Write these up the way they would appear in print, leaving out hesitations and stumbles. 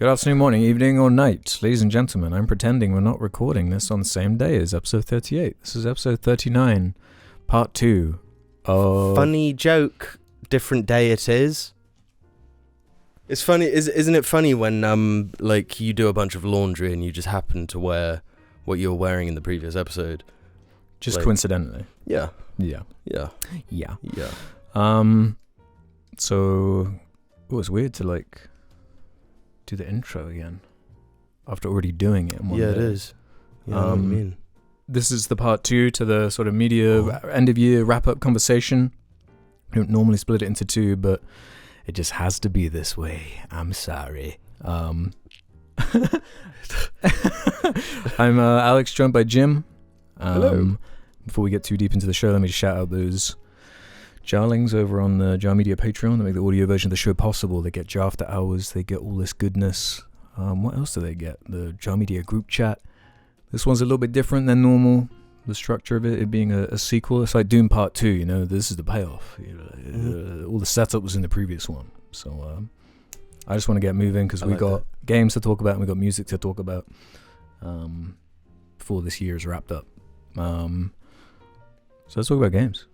Good afternoon, morning, evening, or night. Ladies and gentlemen, I'm pretending we're not recording this on the same day as episode 38. This is episode 39, part 2 of... Funny joke, different day it is. It's funny, isn't it funny when, like, you do a bunch of laundry and you just happen to wear what you were wearing in the previous episode? Just like, coincidentally. Yeah. Yeah. Yeah. Yeah. Yeah. So, it was weird to, like... do the intro again after already doing it in one day. It is. Yeah, I know what you mean. This is the part 2 to the sort of media end of year wrap up conversation. I don't normally split it into 2, but it just has to be this way. I'm sorry. I'm Alex, joined by Jim. Hello. Before we get too deep into the show, let me just shout out those Jarlings over on the Jar Media Patreon that make the audio version of the show possible. They get Jar After Hours, they get all this goodness. What else do they get? The Jar Media group chat. This one's a little bit different than normal. The structure of it being a sequel. It's like Doom Part 2, you know, this is the payoff. All the setup was in the previous one. So I just want to get moving because we got games to talk about and we got music to talk about before this year is wrapped up. So let's talk about games.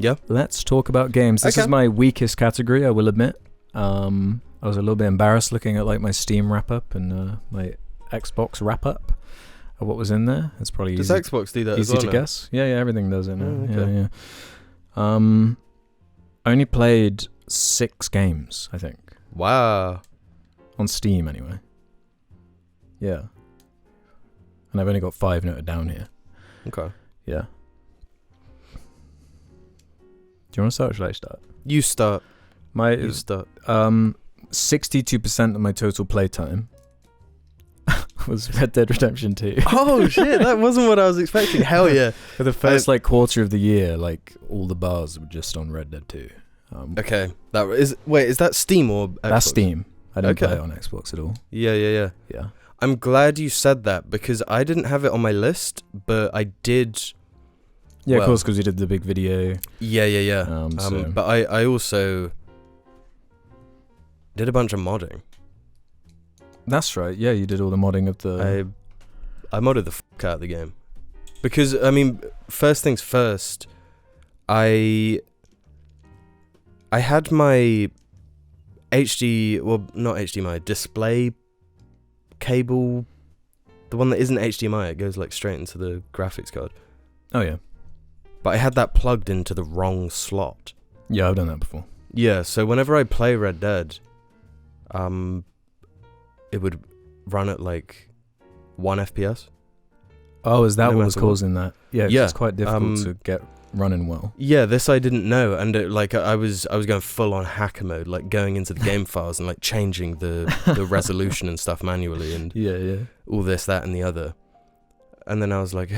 Yeah. Let's talk about games. This is my weakest category, I will admit. I was a little bit embarrassed looking at like my Steam wrap-up and my Xbox wrap-up of what was in there. It's probably Does Xbox do that easy as well to now? guess. Yeah, everything does it now. Okay. Yeah. I only played 6 games, I think. Wow. On Steam, anyway. Yeah. And I've only got 5 noted down here. Okay. Yeah. Do you want to start or should I start? You start. You start. 62% of my total playtime was Red Dead Redemption 2. Oh shit, that wasn't what I was expecting. Hell yeah. For the first quarter of the year, like all the bars were just on Red Dead 2. Okay. Is that Steam or Xbox? That's Steam. I don't play it on Xbox at all. Yeah. I'm glad you said that because I didn't have it on my list, but I did. Yeah, of course, because we did the big video. Yeah. But I also did a bunch of modding. That's right. Yeah, you did all the modding of the... I modded the fuck out of the game. Because, I mean, first things first, I had my my display cable, the one that isn't HDMI, it goes like straight into the graphics card. Oh, yeah. But I had that plugged into the wrong slot. Yeah, I've done that before. Yeah, so whenever I play Red Dead, it would run at like 1 FPS. Oh, is that what was causing that? Yeah, yeah, it's quite difficult to get running well. Yeah, this I didn't know, and I was going full on hacker mode, like going into the game files and like changing the resolution and stuff manually, and all this, that, and the other. And then I was like,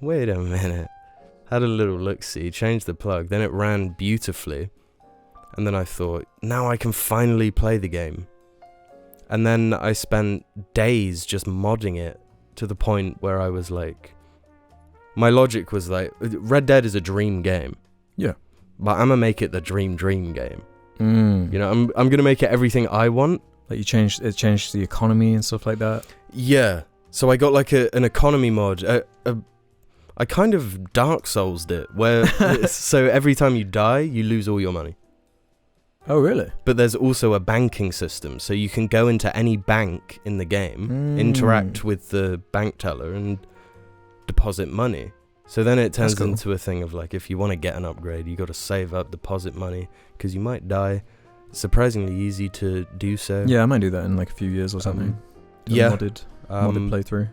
wait a minute. Had a little look-see, changed the plug, then it ran beautifully. And then I thought, now I can finally play the game. And then I spent days just modding it to the point where I was like... My logic was like, Red Dead is a dream game. Yeah. But I'm going to make it the dream game. Mm. You know, I'm going to make it everything I want. Like it changed the economy and stuff like that? Yeah. So I got like an economy mod. I kind of Dark Souls'd it, where so every time you die, you lose all your money. Oh, really? But there's also a banking system, so you can go into any bank in the game, interact with the bank teller, and deposit money. So then it turns into a thing of like, if you want to get an upgrade, you got to save up, deposit money, because you might die. Surprisingly easy to do so. Yeah, I might do that in like a few years or something. Modded playthrough.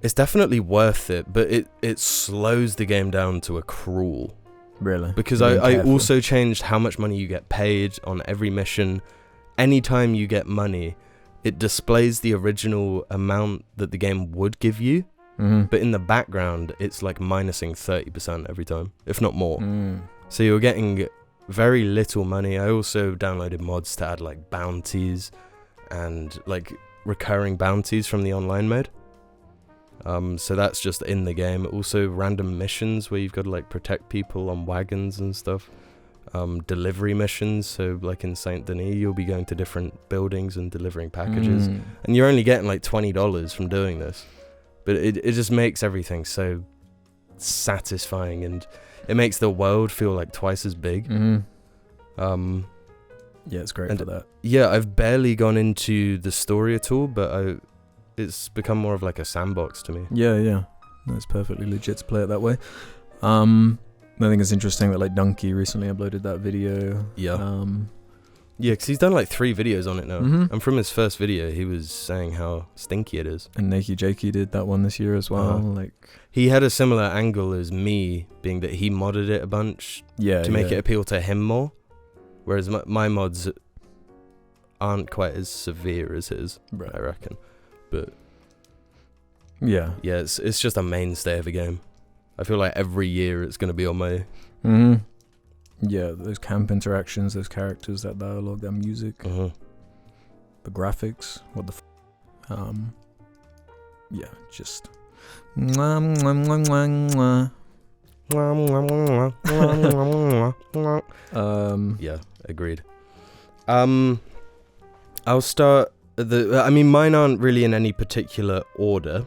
It's definitely worth it, but it slows the game down to a crawl. Really? Because I also changed how much money you get paid on every mission. Anytime you get money, it displays the original amount that the game would give you, but in the background, it's like minusing 30% every time, if not more. So you're getting very little money. I also downloaded mods to add like bounties and like recurring bounties from the online mode. So that's just in the game. Also random missions where you've got to like protect people on wagons and stuff. delivery missions. So like in Saint Denis, you'll be going to different buildings and delivering packages, and you're only getting like $20 from doing this, but it just makes everything so satisfying, and it makes the world feel like twice as big. Yeah, it's great for that. Yeah, I've barely gone into the story at all, but it's become more of like a sandbox to me. Yeah, that's perfectly legit to play it that way. I think it's interesting that like Donkey recently uploaded that video. Yeah. Yeah, because he's done like 3 videos on it now. And from his first video, he was saying how stinky it is. And Nakey Jakey did that one this year as well. Like he had a similar angle as me, being that he modded it a bunch to make it appeal to him more. Whereas my mods aren't quite as severe as his, I reckon. But yeah, it's just a mainstay of a game. I feel like every year it's going to be on my... Yeah, those camp interactions, those characters, that dialogue, that music, the graphics, what the yeah, just... Yeah, agreed. I'll start mine aren't really in any particular order.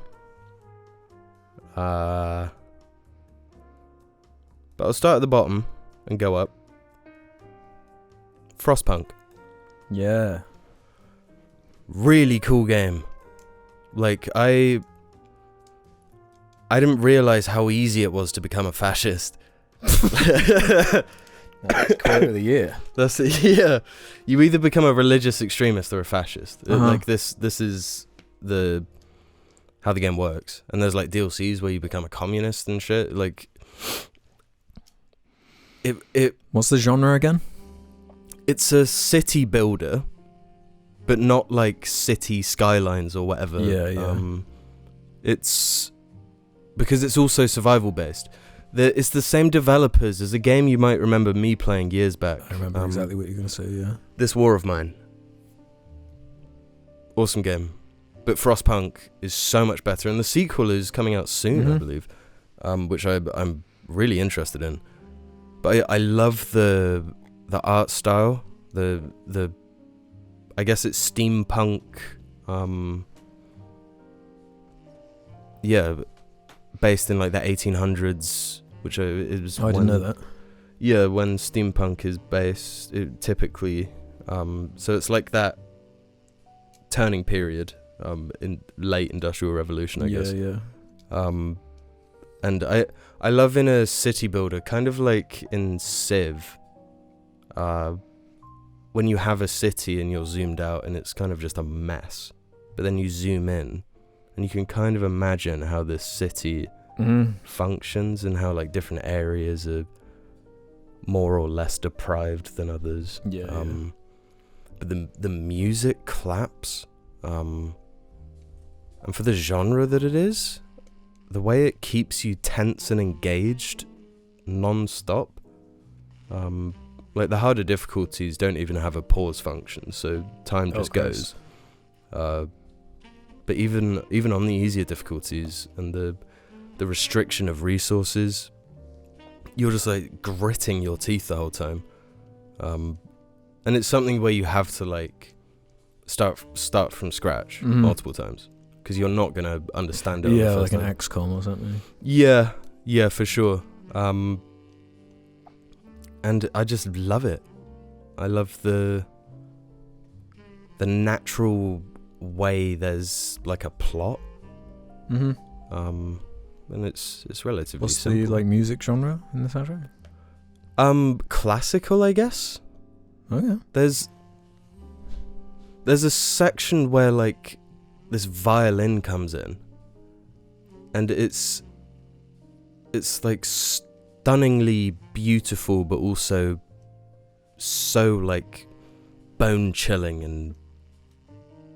But I'll start at the bottom and go up. Frostpunk. Yeah. Really cool game. Like, I didn't realize how easy it was to become a fascist. That's quote of the year. That's it, yeah. You either become a religious extremist or a fascist. Like this is how the game works. And there's like DLCs where you become a communist and shit. Like it what's the genre again? It's a city builder, but not like city skylines or whatever. Yeah. It's because it's also survival based. It's the same developers as a game you might remember me playing years back. I remember exactly what you're going to say, yeah. This War of Mine. Awesome game. But Frostpunk is so much better. And the sequel is coming out soon, I believe, which I'm really interested in. But I love the art style. The I guess it's steampunk. Yeah, based in like the 1800s. Which it was. I didn't know that. Yeah, when steampunk is based, typically, so it's like that turning period, in late industrial revolution, I guess. Yeah. And I love in a city builder, kind of like in Civ, when you have a city and you're zoomed out and it's kind of just a mess, but then you zoom in and you can kind of imagine how this city functions and how like different areas are more or less deprived than others. But the music claps, and for the genre that it is, the way it keeps you tense and engaged non-stop, like the harder difficulties don't even have a pause function, so time just goes. But even on the easier difficulties and the restriction of resources, you're just like gritting your teeth the whole time, and it's something where you have to like start from scratch multiple times because you're not gonna understand it. Yeah, like an XCOM or something. Yeah, for sure. And I just love it. I love the natural way there's like a plot. And it's relatively simple. What's the like music genre in the soundtrack? Classical, I guess. Oh yeah. There's a section where like this violin comes in, and it's like stunningly beautiful, but also so like bone chilling and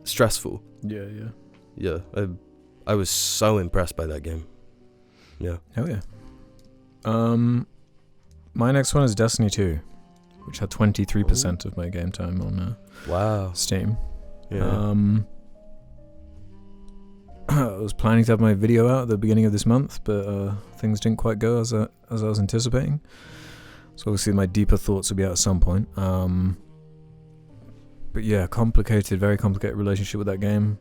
stressful. Yeah. I was so impressed by that game. Yeah. Hell yeah. My next one is Destiny 2, which had 23% of my game time on Steam. Yeah. I was planning to have my video out at the beginning of this month, but things didn't quite go as I was anticipating. So obviously my deeper thoughts will be out at some point. But yeah, very complicated relationship with that game.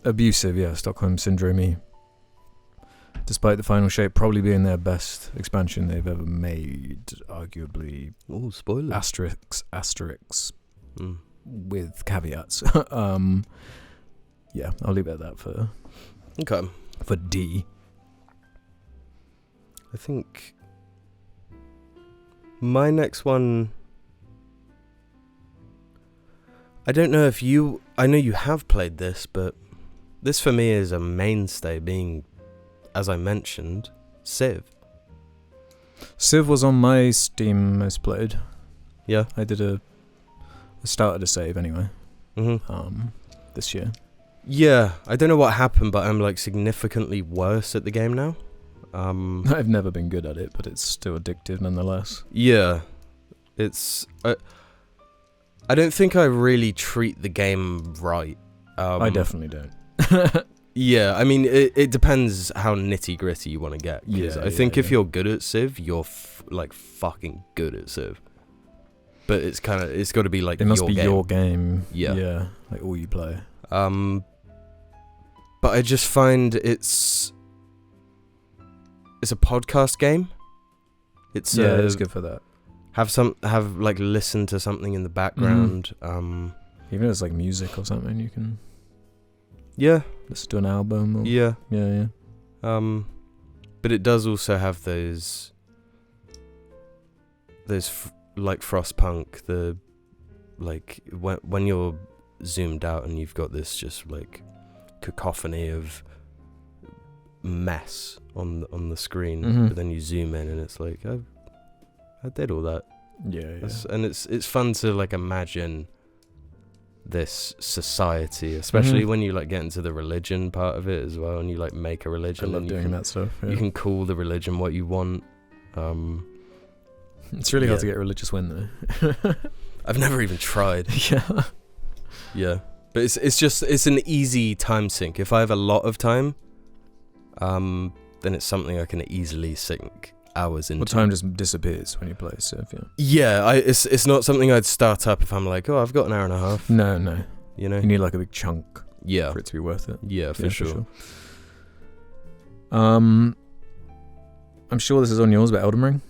Abusive, yeah, Stockholm Syndrome-y. Despite the final shape probably being their best expansion they've ever made, arguably. Oh, spoilers. Asterisks. With caveats. Yeah, I'll leave it at that for D. I think my next one, I don't know if I know you have played this, but this for me is a mainstay, being, as I mentioned, Civ. Civ was on my Steam most played. Yeah. I started a save anyway. This year. Yeah, I don't know what happened, but I'm like significantly worse at the game now. I've never been good at it, but it's still addictive nonetheless. Yeah, it's. I don't think I really treat the game right. I definitely don't. Yeah, I mean, it depends how nitty gritty you want to get. Yeah, I think if you're good at Civ, you're like fucking good at Civ. But it's got to be like it must your be game. your game. Yeah, like all you play. But I just find it's a podcast game. It's good for that. Have like listen to something in the background. Even if it's like music or something, you can. Yeah. Listen to an album. Or, yeah. Yeah. But it does also have those like Frostpunk, the like when you're zoomed out and you've got this just like cacophony of mess on the screen, but then you zoom in and it's like I did all that. Yeah. And it's fun to like imagine this society, especially when you like get into the religion part of it as well, and you like make a religion. I love doing that stuff. Yeah. You can call the religion what you want. It's really hard to get a religious win though. I've never even tried. Yeah, but it's an easy time sink. If I have a lot of time, then it's something I can easily sink hours into. Well, time just disappears when you play Civ. Yeah, it's not something I'd start up if I'm like, oh, I've got an hour and a half. No. You know, you need like a big chunk. Yeah, for it to be worth it. Yeah, for sure. I'm sure this is on yours, but Elden Ring.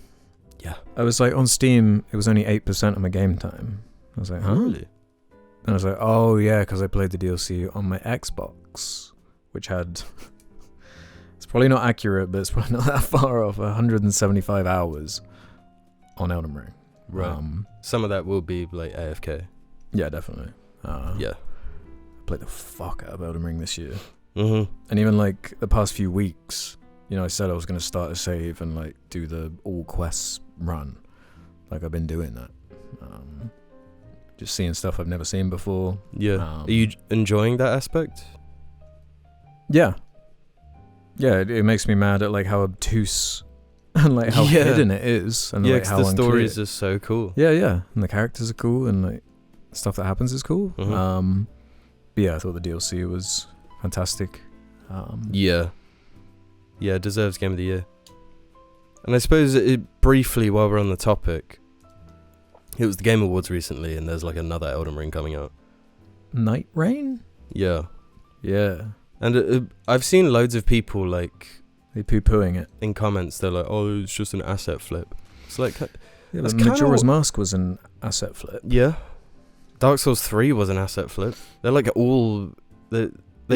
Yeah, I was like on Steam. It was only 8% of my game time. I was like, huh? Really? And I was like, oh yeah, because I played the DLC on my Xbox, which had. It's probably not accurate, but it's probably not that far off. 175 hours on Elden Ring. Right. Some of that will be like AFK. Yeah, definitely. Yeah. I played the fuck out of Elden Ring this year. Mm-hmm. And even like the past few weeks, you know, I said I was going to start a save and like do the all quests run. Like I've been doing that. Just seeing stuff I've never seen before. Yeah. Are you enjoying that aspect? Yeah. Yeah, it makes me mad at like how obtuse and like how hidden it is, and like how the stories are so cool. Yeah, and the characters are cool, and like stuff that happens is cool. Mm-hmm. But yeah, I thought the DLC was fantastic. Yeah, it deserves Game of the Year. And I suppose briefly, while we're on the topic, it was the Game Awards recently, and there's like another Elden Ring coming out. Night Rain? Yeah. And I've seen loads of people like they poo-pooing it in comments. They're like, "Oh, it's just an asset flip." It's like, Majora's Mask was an asset flip. Yeah, Dark Souls 3 was an asset flip. They're like all they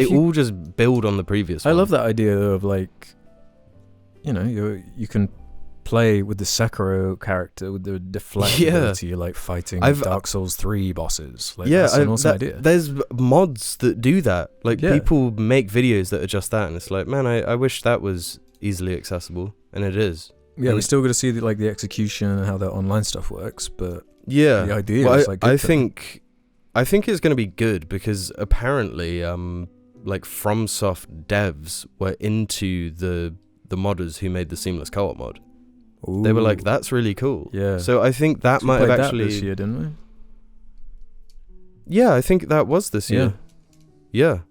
all just build on the previous one. I love that idea of like, you know, you can play with the Sekiro character with the deflectability, like fighting Dark Souls 3 bosses. Like, that's an awesome idea. There's mods that do that. Like people make videos that are just that, and it's like, man, I wish that was easily accessible, and it is. Yeah, we still got to see the execution and how that online stuff works, but yeah, the idea is like good. I think it's going to be good because apparently, like FromSoft devs were into the modders who made the seamless co-op mod. Ooh. They were like, that's really cool. Yeah. So I think that might have actually... that this year, didn't we? Yeah, I think that was this year. Yeah.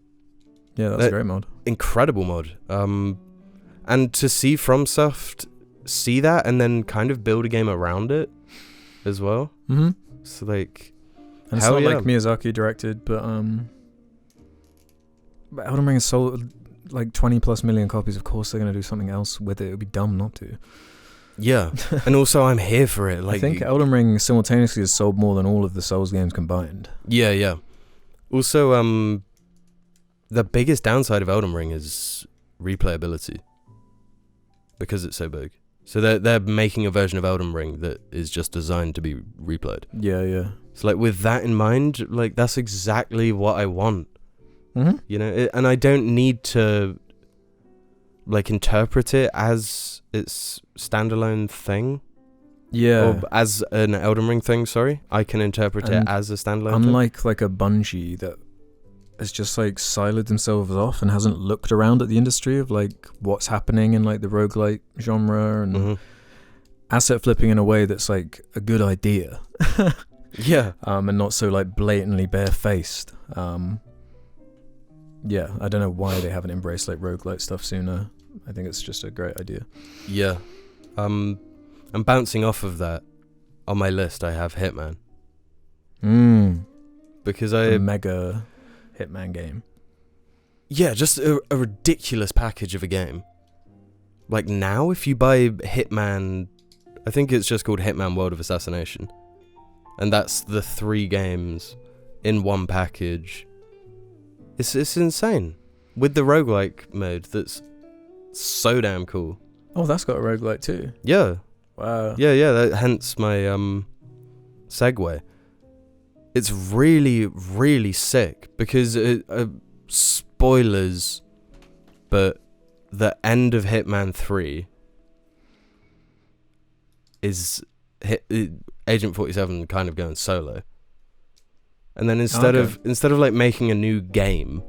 Yeah, that's a great mod. Incredible mod. And to see FromSoft see that and then kind of build a game around it as well. Mm-hmm. So like, and it's not like Miyazaki directed, but Elden Ring has sold like 20+ million copies. Of course they're going to do something else with it. It would be dumb not to. Yeah. And also I'm here for it. Like, I think Elden Ring simultaneously has sold more than all of the Souls games combined. Yeah. Also, the biggest downside of Elden Ring is replayability, because it's so big. So they're making a version of Elden Ring that is just designed to be replayed. Yeah. So like, with that in mind, like, that's exactly what I want. Mm-hmm. You know, and I don't need to like interpret it as its standalone thing. Yeah. Or as an Elden Ring thing, sorry. I can interpret it as a standalone unlike thing. like a Bungie that has just like siloed themselves off and hasn't looked around at the industry of like what's happening in like the roguelite genre and asset flipping in a way that's like a good idea. Yeah. And not so like blatantly barefaced. Yeah, I don't know why they haven't embraced like roguelite stuff sooner. I think it's just a great idea. Yeah. And bouncing off of that, on my list I have Hitman. Because a mega Hitman game. Yeah, just a ridiculous package of a game. Like now, if you buy Hitman, I think it's just called Hitman World of Assassination. And that's the 3 games in one package. It's insane. With the roguelike mode that's so damn cool. Oh, that's got a roguelike too. Yeah. Wow. Yeah, hence my segue. It's really, really sick because spoilers, but the end of Hitman 3 is Agent 47 kind of going solo. And then instead of like making a new game,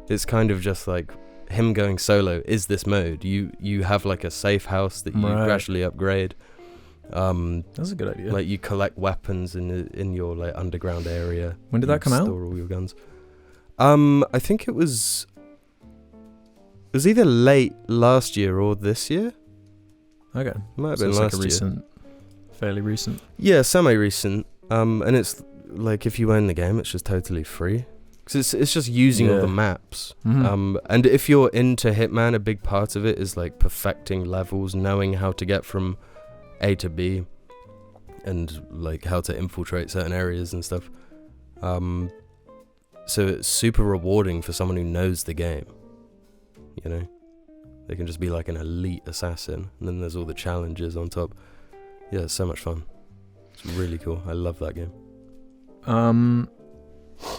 it's kind of just like him going solo is this mode. You have like a safe house that you gradually upgrade. That's a good idea. Like you collect weapons in your like underground area. When did that come out? Store all your guns. I think it was either late last year or this year. Okay. Might have been last year. Fairly recent. Yeah, semi-recent. And it's like if you own the game, it's just totally free. Because it's just using all the maps. Mm-hmm. And if you're into Hitman, a big part of it is like perfecting levels, knowing how to get from A to B, and like how to infiltrate certain areas and stuff. So it's super rewarding for someone who knows the game. You know, they can just be like an elite assassin, and then there's all the challenges on top. Yeah, it's so much fun. It's really cool. I love that game.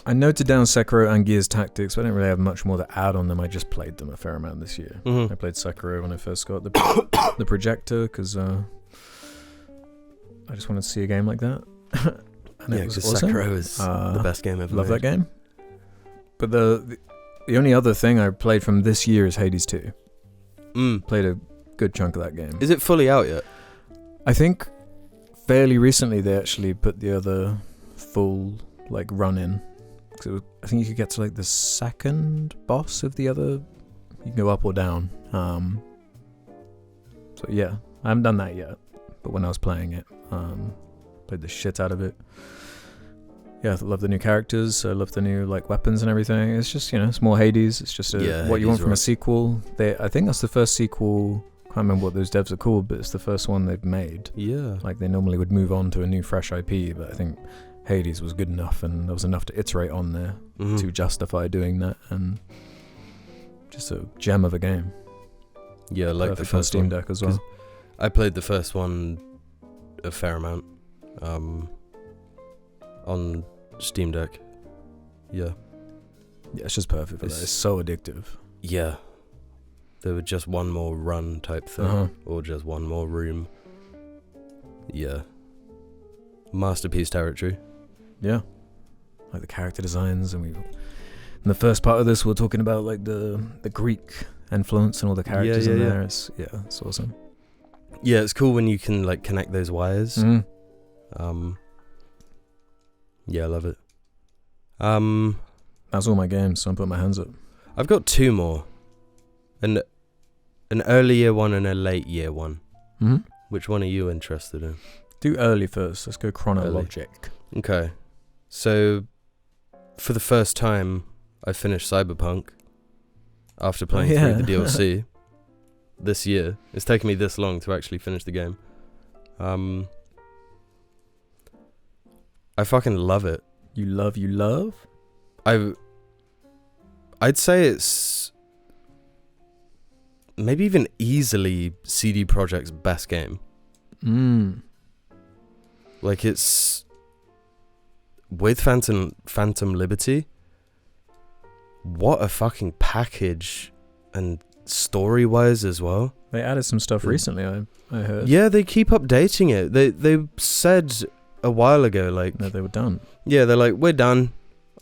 I noted down Sekiro and Gears Tactics, but I didn't really have much more to add on them. I just played them a fair amount this year. I played Sekiro when I first got the projector, because I just wanted to see a game like that. And yeah, because awesome. Sekiro is the best game ever Love made. that game. But the only other thing I played from this year is Hades 2. Played a good chunk of that game. Is it fully out yet? I think fairly recently they actually put the other full like run in. I think you could get to like the second boss of the other. You can go up or down. So yeah, I haven't done that yet. But when I was playing it, played the shit out of it. Yeah, I love the new characters. I love the new like weapons and everything. It's just, you know, it's more Hades. It's just what you want from a sequel. I think that's the first sequel. Can't remember what those devs are called, but it's the first one they've made. Yeah. Like they normally would move on to a new fresh IP, but I think Hades was good enough, and there was enough to iterate on there to justify doing that, and just a gem of a game. Yeah, like the first Steam Deck as well. I played the first one a fair amount on Steam Deck. Yeah. Yeah, it's just perfect for that. It's so addictive. Yeah. There was just one more run type thing, or just one more room. Yeah. Masterpiece territory. Yeah. Like the character designs, and in the first part of this we're talking about like the Greek influence and all the characters in there. It's awesome. Yeah, it's cool when you can like connect those wires. Yeah, I love it. That's all my games, so I'm putting my hands up. I've got 2 more. An early year one and a late year one. Mm-hmm. Which one are you interested in? Do early first. Let's go chronologic. Okay. So, for the first time, I finished Cyberpunk after playing through the DLC this year. It's taken me this long to actually finish the game. I fucking love it. You love? I'd say it's maybe even easily CD Projekt's best game. Like, it's with Phantom Liberty. What a fucking package, and story-wise as well. They added some stuff recently, I heard. Yeah, they keep updating it. They said a while ago, like, that they were done. Yeah, they're like, we're done.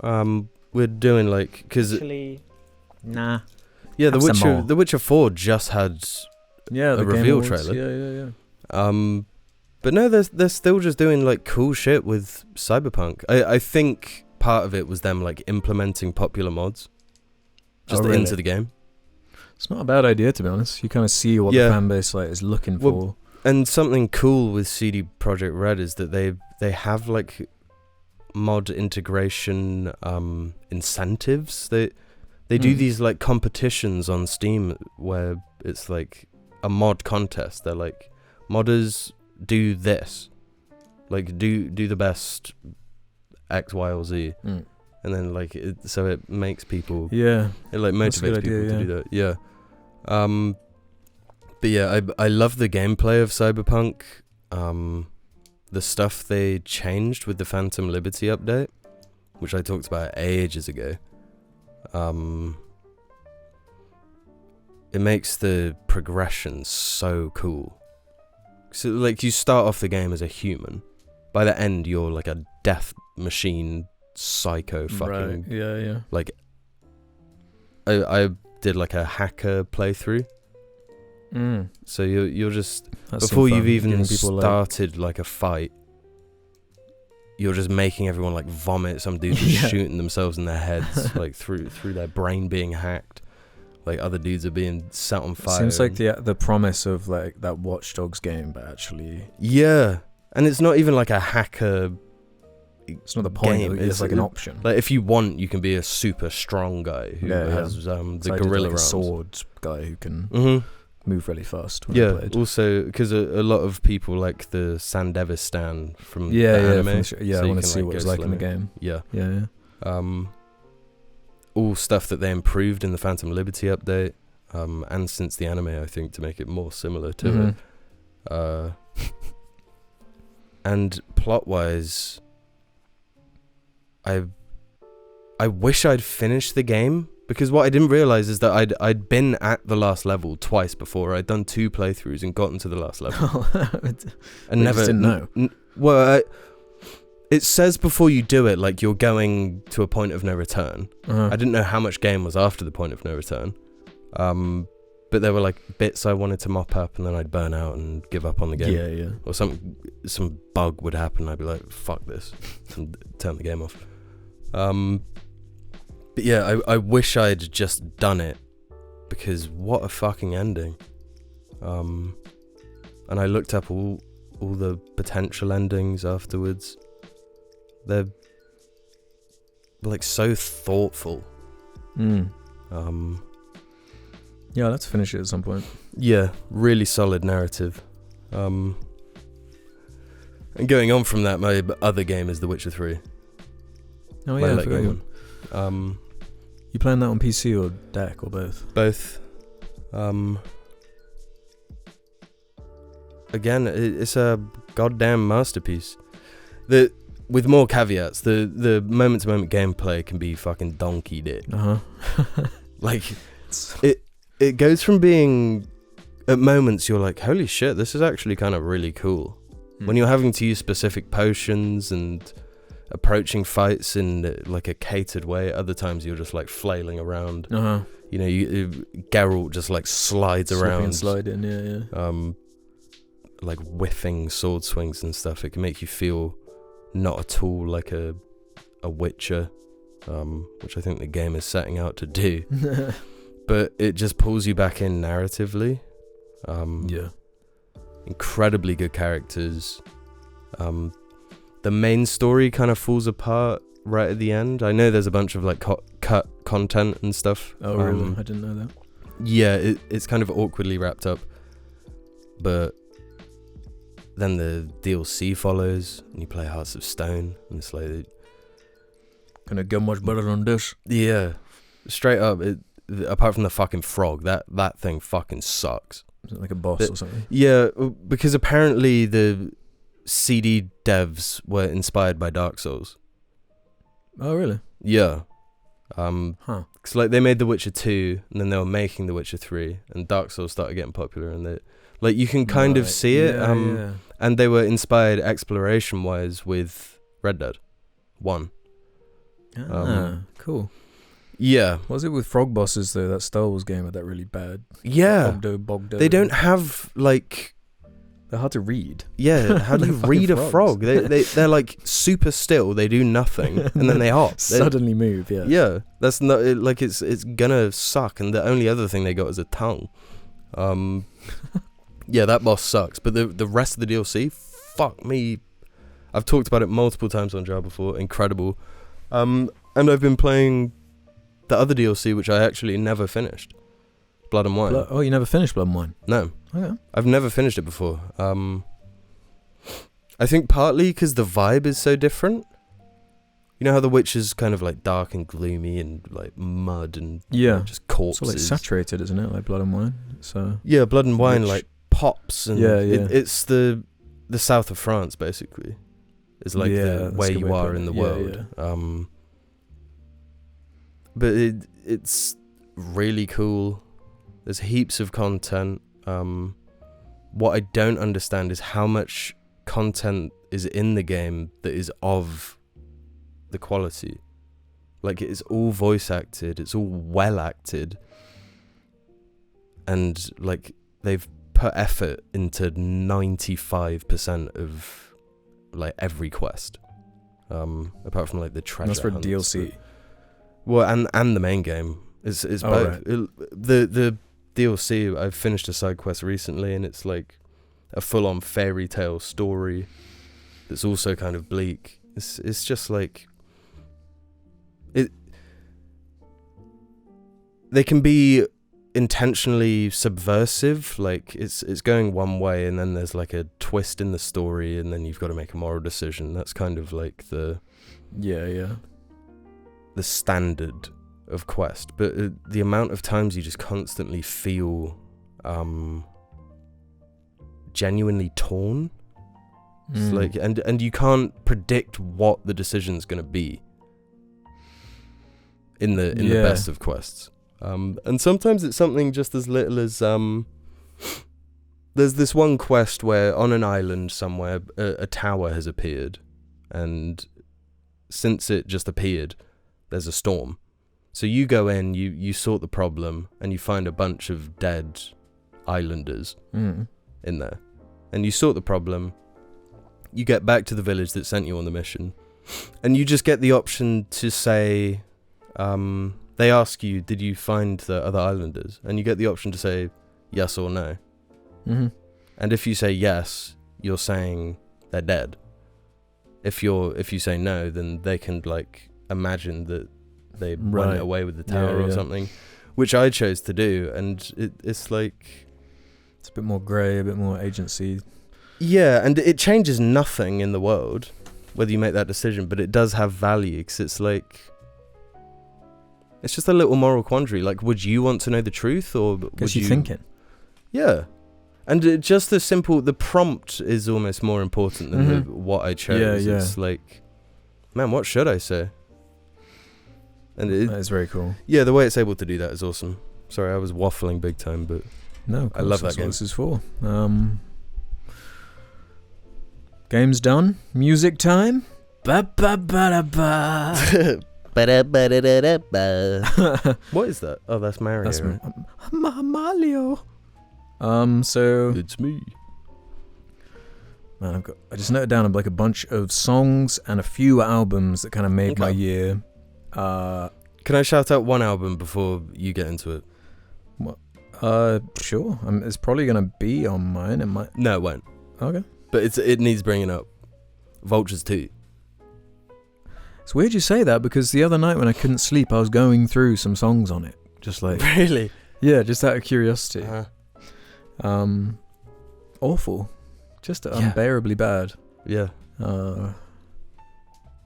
We're doing like, because actually, nah. Yeah, The Witcher 4 just had a reveal trailer. Yeah. But no, they're still just doing like cool shit with Cyberpunk. I think part of it was them like implementing popular mods just into the game. It's not a bad idea, to be honest. You kind of see what the fan base like is looking for. And something cool with CD Projekt Red is that they have like mod integration incentives. They do these like competitions on Steam where it's like a mod contest. They're like, modders, do this, like do the best X, Y, or Z, and then like so it makes people it like motivates people to do that. But yeah, I love the gameplay of Cyberpunk. The stuff they changed with the Phantom Liberty update, which I talked about ages ago. It makes the progression so cool. So like, you start off the game as a human. By the end, you're like a death machine, psycho fucking. Right. Yeah. Like, I did like a hacker playthrough. So you're just before you've even started like a fight, you're just making everyone like vomit. Some dudes are shooting themselves in their heads, like through their brain being hacked. Like, other dudes are being set on fire. Seems like the promise of like that Watch Dogs game, but actually, and it's not even like a hacker. It's not the point. It's like an option. Like, if you want, you can be a super strong guy who has the gorilla arms. Sword guy who can move really fast. Also because a lot of people like the Sandevistan from the anime. So I want to see what it's like in the game. Yeah. All stuff that they improved in the Phantom Liberty update, and since the anime, I think, to make it more similar to it. And plot-wise, I wish I'd finished the game, because what I didn't realize is that I'd been at the last level twice before. I'd done 2 playthroughs and gotten to the last level, and never didn't know. It says before you do it, like, you're going to a point of no return. I didn't know how much game was after the point of no return. But there were like bits I wanted to mop up, and then I'd burn out and give up on the game. Yeah. Or some bug would happen. I'd be like, fuck this, and turn the game off. But yeah, I wish I'd just done it, because what a fucking ending. And I looked up all the potential endings afterwards. They're like so thoughtful. Yeah, let's finish it at some point. Yeah, really solid narrative. And going on from that, my other game is The Witcher 3. Oh yeah, I forgot you. You playing that on PC or DAC or both? Both. Again, it's a goddamn masterpiece. With more caveats, the moment-to-moment gameplay can be fucking donkey dick. Like, it goes from being, at moments you're like, holy shit, this is actually kind of really cool. When you're having to use specific potions and approaching fights in like a catered way, other times you're just like flailing around. You know, Geralt just like slides around and slide in, like whiffing sword swings and stuff. It can make you feel not at all like a Witcher, which I think the game is setting out to do. But it just pulls you back in narratively. incredibly good characters. The main story kind of falls apart right at the end. I know there's a bunch of like cut content and stuff. Oh, really? I didn't know that. Yeah, it's kind of awkwardly wrapped up, but then the DLC follows, and you play Hearts of Stone, and it's like, can it get much better than this? Yeah, straight up. Apart from the fucking frog, that thing fucking sucks. Is it like a boss or something? Yeah, because apparently the CD devs were inspired by Dark Souls. Oh, really? Yeah. Cause like they made The Witcher 2, and then they were making The Witcher 3, and Dark Souls started getting popular, and they, like, you can kind of see it. Yeah. And they were inspired exploration-wise with Red Dead 1. Cool. Yeah. What was it with frog bosses though? That Star Wars game had that really bad. Yeah. Bogdo. They don't have like. They're hard to read. Yeah. How do you read a frog? They're like super still. They do nothing, and then they hop. Suddenly move. Yeah. Yeah. That's not like it's gonna suck. And the only other thing they got is a tongue. Yeah, that boss sucks. But the rest of the DLC, fuck me. I've talked about it multiple times on Jar before. Incredible. And I've been playing the other DLC, which I actually never finished. Blood and Wine. Oh, you never finished Blood and Wine? No. Okay. I've never finished it before. I think partly because the vibe is so different. You know how The Witcher's kind of like dark and gloomy and like mud and just corpses. It's all like saturated, isn't it? Like Blood and Wine. So yeah, Blood and Wine like pops and it's the south of France basically. Is like where you are in the world. Yeah. But it's really cool. There's heaps of content. What I don't understand is how much content is in the game that is of the quality. Like, it's all voice acted, it's all well acted, and like they've put effort into 95% of like every quest. Apart from like the treasure. That's for hunts, DLC. Well, and the main game is both. Right. The DLC, I've finished a side quest recently, and it's like a full-on fairy tale story that's also kind of bleak. It's just like it. They can be intentionally subversive, like it's going one way, and then there's like a twist in the story, and then you've got to make a moral decision. That's kind of like the standard of quest. But the amount of times you just constantly feel genuinely torn. It's like, and you can't predict what the decision's going to be in the best of quests. And sometimes it's something just as little as there's this one quest where on an island somewhere a tower has appeared, and since it just appeared, there's a storm. So you go in, you sort the problem, and you find a bunch of dead islanders in there, and you sort the problem. You get back to the village that sent you on the mission, and you just get the option to say, they ask you, did you find the other islanders? And you get the option to say yes or no. Mm-hmm. And if you say yes, you're saying they're dead. If you say no, then they can like imagine that they went away with the tower or something, which I chose to do. And it's like, it's a bit more grey, a bit more agency. Yeah, and it changes nothing in the world whether you make that decision, but it does have value, because it's like, it's just a little moral quandary. Like, would you want to know the truth, or would you thinking? Yeah, and just the prompt is almost more important than what I chose. It's like, man, what should I say? And that is very cool. Yeah, the way it's able to do that is awesome. Sorry, I was waffling big time, but no, I love that game. That's what this is for. Game's done. Music time. Ba ba ba ba. What is that? Oh, that's Mario. That's Mario. So it's me. Man, I just noted down like a bunch of songs and a few albums that kind of made my year. Can I shout out one album before you get into it? What? Sure. It's probably gonna be on mine. It might. No, it won't. Okay. But it needs bringing up. Vultures 2. It's weird you say that because the other night when I couldn't sleep, I was going through some songs on it, just like Really? yeah, just out of curiosity. Uh-huh. Awful, just unbearably bad. Yeah.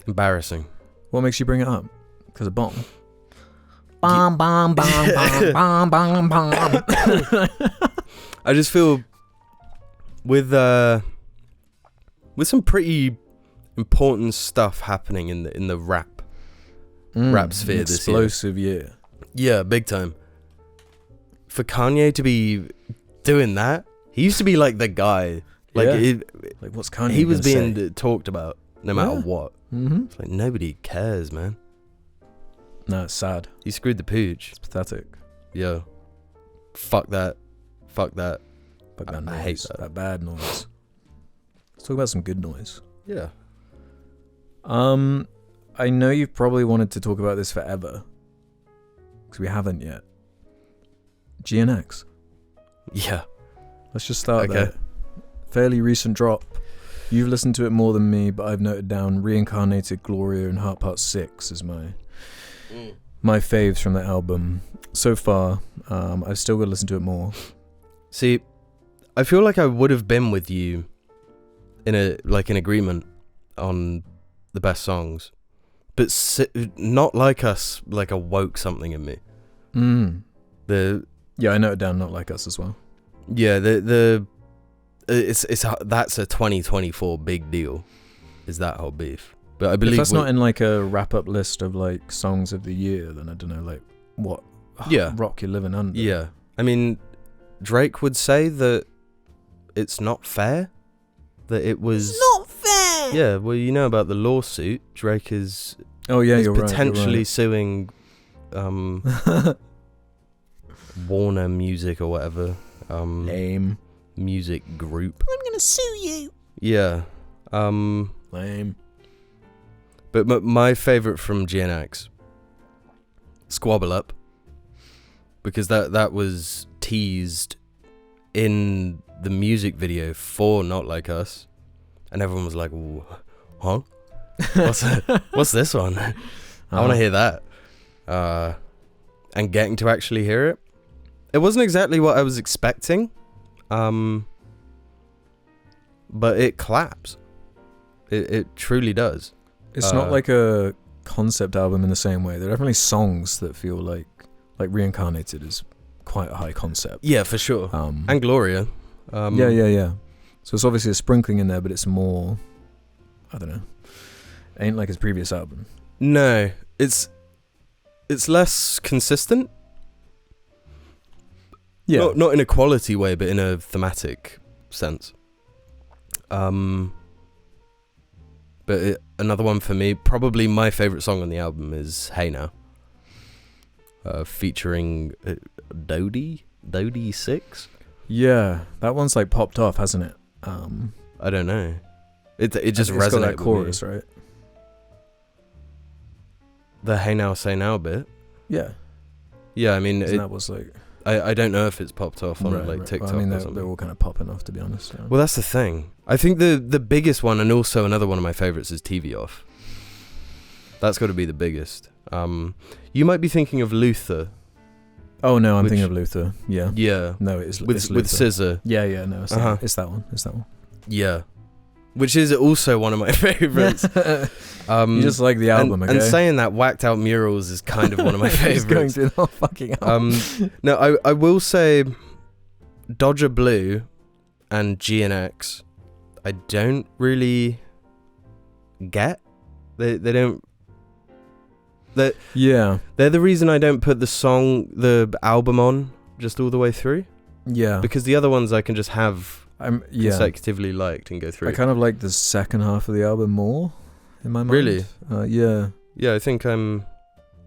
Embarrassing. What makes you bring it up? Because of bomb. Bomb, bomb, bomb, bomb, bomb, bomb, bomb. I just feel with some pretty important stuff happening in the rap sphere this year. Explosive year. Yeah, big time. For Kanye to be doing that, he used to be like the guy. Like, like what's Kanye? He was being say? talked about no matter what. Mm-hmm. It's like nobody cares, man. No, it's sad. He screwed the pooch. It's pathetic. Yeah. Fuck that. Fuck that. Fuck that noise. I hate that. That bad noise. Let's talk about some good noise. Yeah. I know you've probably wanted to talk about this forever, because we haven't yet. GNX. Yeah. Let's just start there. Fairly recent drop. You've listened to it more than me, but I've noted down Reincarnated, Gloria, and Heart Part 6 as my faves from the album. So far, I've still got to listen to it more. See, I feel like I would have been with you in agreement on the best songs, but Not Like Us awoke something in me. Yeah, I noted down Not Like Us as well. Yeah, that's a 2024 big deal, is that whole beef. But I believe if that's not in like a wrap up list of like songs of the year, then I don't know like what rock you're living under. Yeah, I mean, Drake would say that it's not fair. That it was not fair. Yeah, well, you know about the lawsuit. Drake is you're potentially right. suing Warner Music or whatever Lame music group. I'm gonna sue you. Yeah. Lame. But my favorite from GNX, Squabble Up, because that was teased in the music video for Not Like Us, and everyone was like, huh? What's this one? I want to hear that. And getting to actually hear it, it wasn't exactly what I was expecting, but it claps. It truly does. It's not like a concept album in the same way. There are definitely songs that feel like Reincarnated is quite a high concept. Yeah, for sure. And Gloria. Yeah. So it's obviously a sprinkling in there, but it's more, I don't know, ain't like his previous album. No, it's less consistent. Yeah. Not in a quality way, but in a thematic sense. But another one for me, probably my favourite song on the album is Hey Now. Featuring Dodie 6. Yeah, that one's like popped off, hasn't it? I don't know. It just resonated got that with chorus, me. right? The Hey Now Say Now bit. Yeah. Yeah, I mean, that was like. I don't know if it's popped off on TikTok. Well, I mean, or something. they're all kind of popping off, to be honest. So. Well, that's the thing. I think the biggest one, and also another one of my favourites, is TV Off. That's got to be the biggest. You might be thinking of Luther. Oh no, I'm thinking of Luther. Yeah. Yeah. No, it's with SZA. Yeah. No, it's that one. It's that one. Yeah. Which is also one of my favourites. You just like the album, okay? And saying that, Whacked Out Murals is kind of one of my favourites. Going through the whole fucking album. No, I will say Dodger Blue and GNX, I don't really get. They don't. They're the reason I don't put the album on just all the way through. Yeah. Because the other ones I can just have consecutively liked and go through. I kind of like the second half of the album more, in my mind. Really? Yeah. Yeah, I think I'm...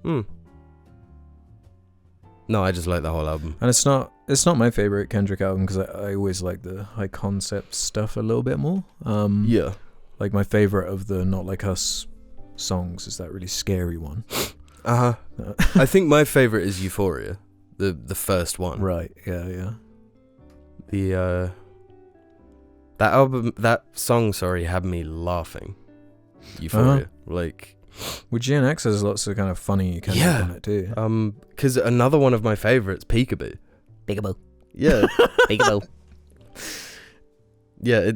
No, I just like the whole album. And it's not my favourite Kendrick album, because I always like the high concept stuff a little bit more. Yeah. Like my favourite of the Not Like Us songs is that really scary one. I think my favourite is Euphoria. the first one. Right. Yeah. The that song, had me laughing. Euphoria. Like, well, GNX has lots of kind of funny Kendrick on it too. Because another one of my favorites, Peekaboo. Peekaboo. Yeah. Peekaboo. Yeah,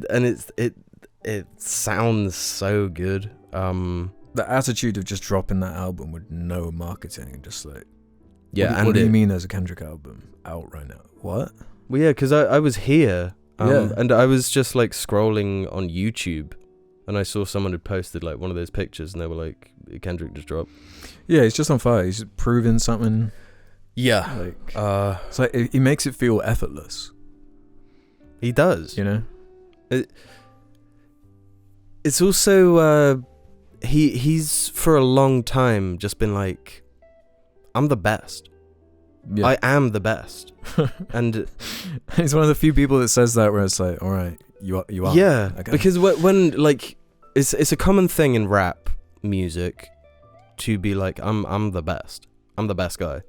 it sounds so good. The attitude of just dropping that album with no marketing and just like, what do you mean there's a Kendrick album out right now? What? Well, yeah, because I was here, and I was just like scrolling on YouTube, and I saw someone had posted like one of those pictures, and they were like, Kendrick just dropped. Yeah, he's just on fire. He's proving something. Yeah, like it's like he makes it feel effortless. He does, you know. It's also he's for a long time just been like, I'm the best. Yeah. I am the best. And he's one of the few people that says that, where it's like, all right, you are. Yeah, okay. Because when like it's a common thing in rap music to be like, I'm the best. I'm the best guy.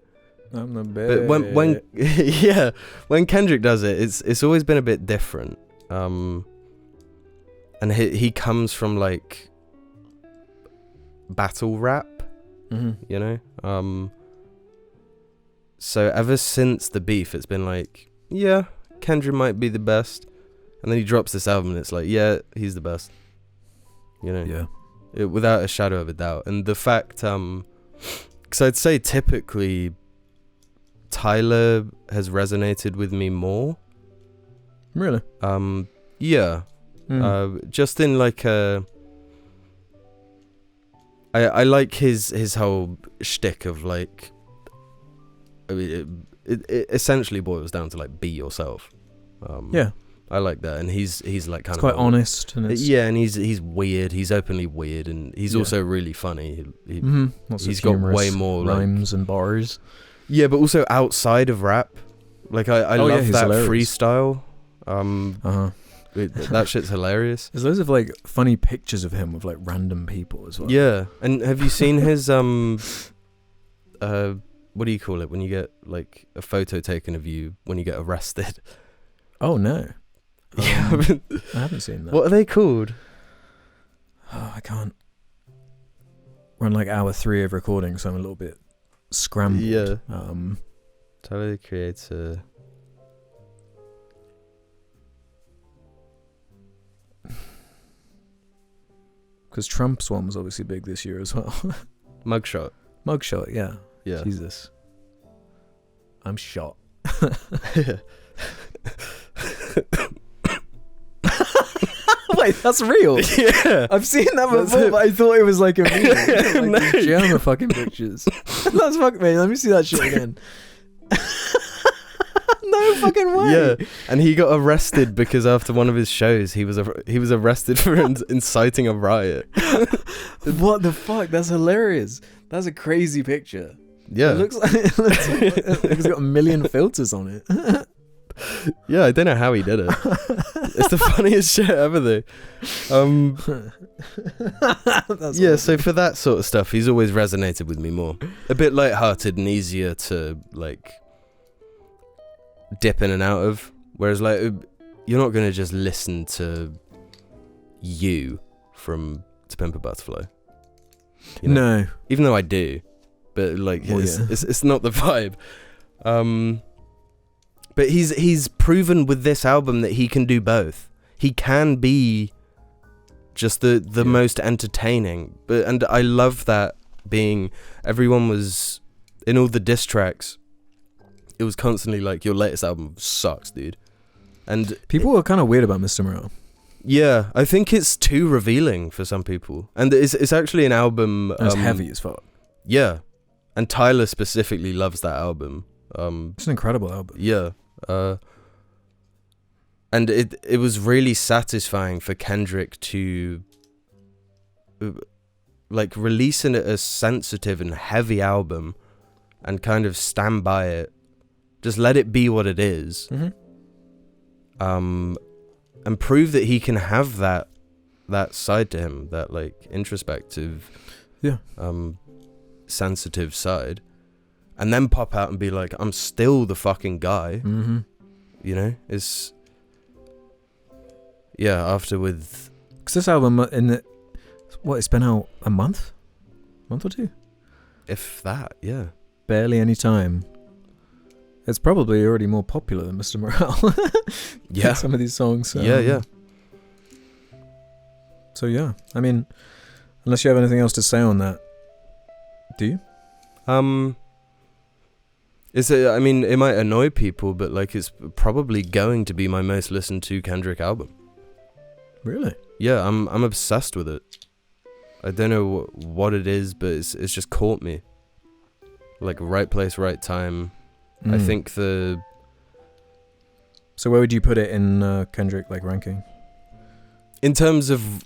I'm the best. But when when Kendrick does it, it's always been a bit different. And he comes from like battle rap, you know. So ever since the beef, it's been like, yeah, Kendrick might be the best, and then he drops this album, and it's like, yeah, he's the best. You know, without a shadow of a doubt. And the fact, because I'd say typically Tyler has resonated with me more. Really? Yeah. Just in like I like his whole shtick of like, I mean, it essentially boils down to like, be yourself. Yeah, I like that, and he's like kind it's of quite honest, and and he's weird. He's openly weird, and he's also really funny. He's got way more rhymes and bars. Yeah, but also outside of rap, like I love that hilarious freestyle. That shit's hilarious. There's loads of like funny pictures of him with like random people as well. Yeah, and have you seen his what do you call it when you get like a photo taken of you when you get arrested? Oh no. Yeah, I haven't seen that. What are they called? Oh, I can't. We're on like hour 3 of recording, so I'm a little bit scrambled. Yeah. Tyler, the Creator. Because Trump's one was obviously big this year as well. Mugshot, yeah. Yeah. Jesus. I'm shot. Wait, that's real? Yeah. I've seen that before, but I thought it was like a meme. Like no. German fucking pictures. That's fucking me. Let me see that shit again. No fucking way. Yeah, and he got arrested because after one of his shows, he was arrested for inciting a riot. What the fuck? That's hilarious. That's a crazy picture. Yeah, it looks like it's got a million filters on it. Yeah, I don't know how he did it. It's the funniest shit ever, though. Yeah, so for that sort of stuff, he's always resonated with me more. A bit lighthearted and easier to like dip in and out of. Whereas like you're not gonna just listen to You from To Pimp a Butterfly. You know? No, even though I do, but like it's not the vibe. But he's proven with this album that he can do both. He can be just the most entertaining. And I love that being, everyone was, in all the diss tracks, it was constantly like, your latest album sucks, dude. And people are kind of weird about Mr. Morale. Yeah, I think it's too revealing for some people. And it's actually an album... it's heavy as fuck. Yeah. And Tyler specifically loves that album. It's an incredible album. Yeah. And it was really satisfying for Kendrick to like release a sensitive and heavy album and kind of stand by it, just let it be what it is. And prove that he can have that side to him, that like introspective, sensitive side. and then pop out and be like, I'm still the fucking guy. Mm-hmm. You know, it's after with, because this album it's been out a month or two, if that, barely any time. It's probably already more popular than Mr. Morale. Yeah, some of these songs. Yeah. So yeah, I mean, unless you have anything else to say on that, do you? I mean, it might annoy people, but like, it's probably going to be my most listened to Kendrick album. Really? Yeah, I'm obsessed with it. I don't know what it is, but it's just caught me. Like, right place, right time. I think So where would you put it in Kendrick, like, ranking? In terms of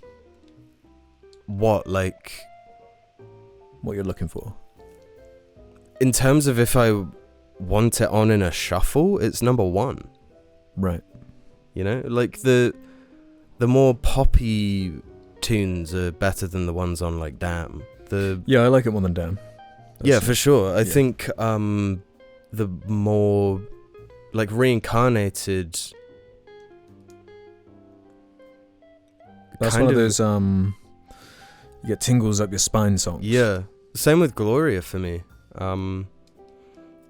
what, like, what you're looking for? In terms of if I want it on in a shuffle, it's number 1. Right. You know, like the more poppy tunes are better than the ones on like Damn. Yeah, I like it more than Damn. Yeah, for sure. I think the more like reincarnated. That's one of those you get tingles up your spine songs. Yeah. Same with Gloria for me.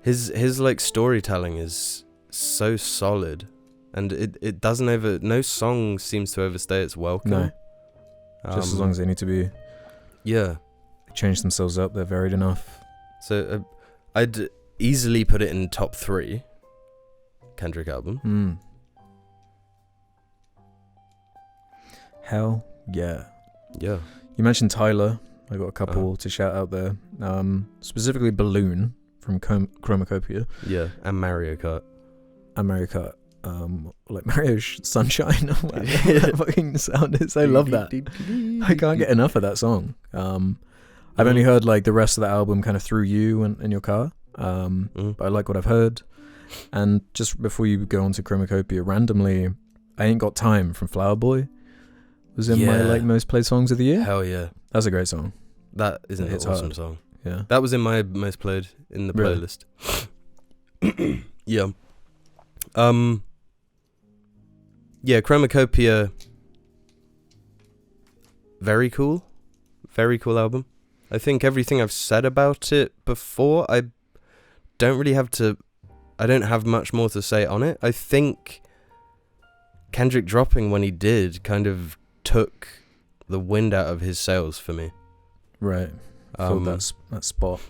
His like storytelling is so solid, and it doesn't no song seems to overstay its welcome. No. Just as long as they need to be. Yeah. They change themselves up, they're varied enough. So I'd easily put it in top 3 Kendrick album. Hell yeah. Yeah. You mentioned Tyler. I got a couple to shout out there. Specifically Balloon from Chromacopia. Yeah, and Mario Kart. And Mario Kart. Like Mario Sunshine. What that fucking sound is. I love that. I can't get enough of that song. I've only heard like the rest of the album kind of through you and in your car. But I like what I've heard. And just before you go on to Chromacopia, randomly, I Ain't Got Time from Flower Boy was in my like most played songs of the year. Hell yeah. That's a great song. That is an awesome song. Yeah. That was in my most played in the playlist. Yeah. Yeah, Chromacopia. Very cool. Very cool album. I think everything I've said about it before, I don't have much more to say on it. I think Kendrick dropping when he did kind of took the wind out of his sails for me. Right. Filled that spot.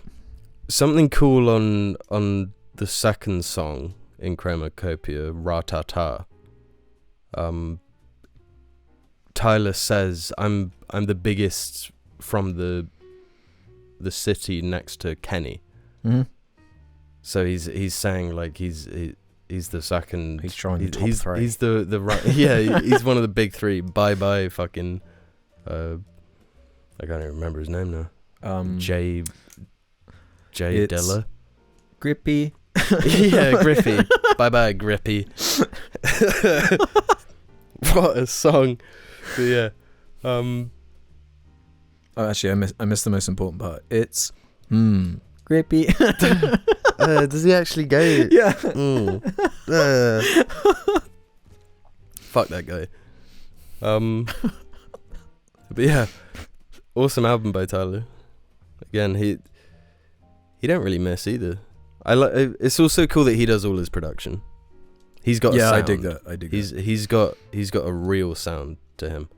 Something cool on the second song in Chromacopia, Ra-Ta-Ta. Tyler says, I'm the biggest from the city next to Kenny. Mm-hmm. So he's saying like he's the second. He's trying the top 3. He's the right. Yeah, he's one of the big 3. Bye fucking. I can't even remember his name now. Jay Dilla. Grippy. Yeah, Griffy. Bye Grippy. What a song. But yeah. Oh, actually, I missed the most important part. It's Grippy. Does he actually go? Yeah. Fuck that guy. But yeah, awesome album by Tyler. Again, he don't really miss either. It's also cool that he does all his production. He's got a sound. I dig that. He's got a real sound to him.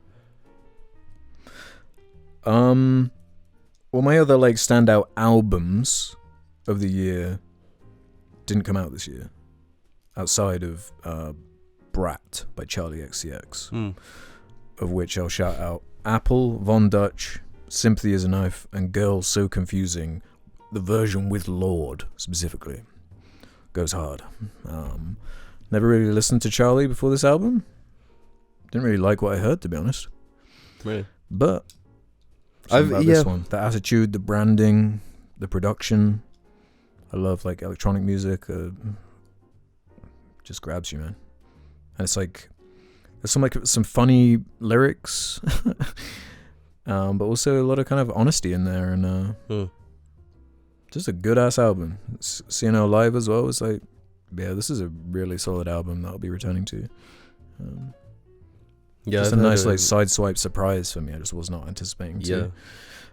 Well, my other like standout albums of the year didn't come out this year, outside of Brat by Charlie XCX, of which I'll shout out Apple, Von Dutch, Sympathy is a Knife, and Girl So Confusing. The version with Lord specifically goes hard. Never really listened to Charlie before this album. Didn't really like what I heard, to be honest. Really? But this one, the attitude, the branding, the production. I love like electronic music. Just grabs you, man. And it's like there's some funny lyrics, but also a lot of kind of honesty in there, and Just a good ass album. Seeing her live as well was like, yeah, this is a really solid album that I'll be returning to. Just a nice like sideswipe surprise for me. I just was not anticipating to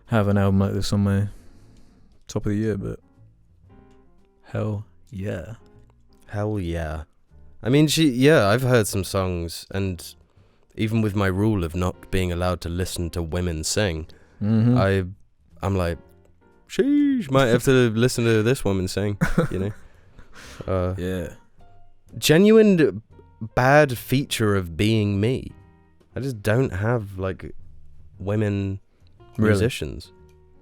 have an album like this on my top of the year, but hell yeah. I mean, I've heard some songs, and even with my rule of not being allowed to listen to women sing, I'm like, sheesh, might have to listen to this woman sing, you know? Yeah. Genuine bad feature of being me. I just don't have, like, women musicians.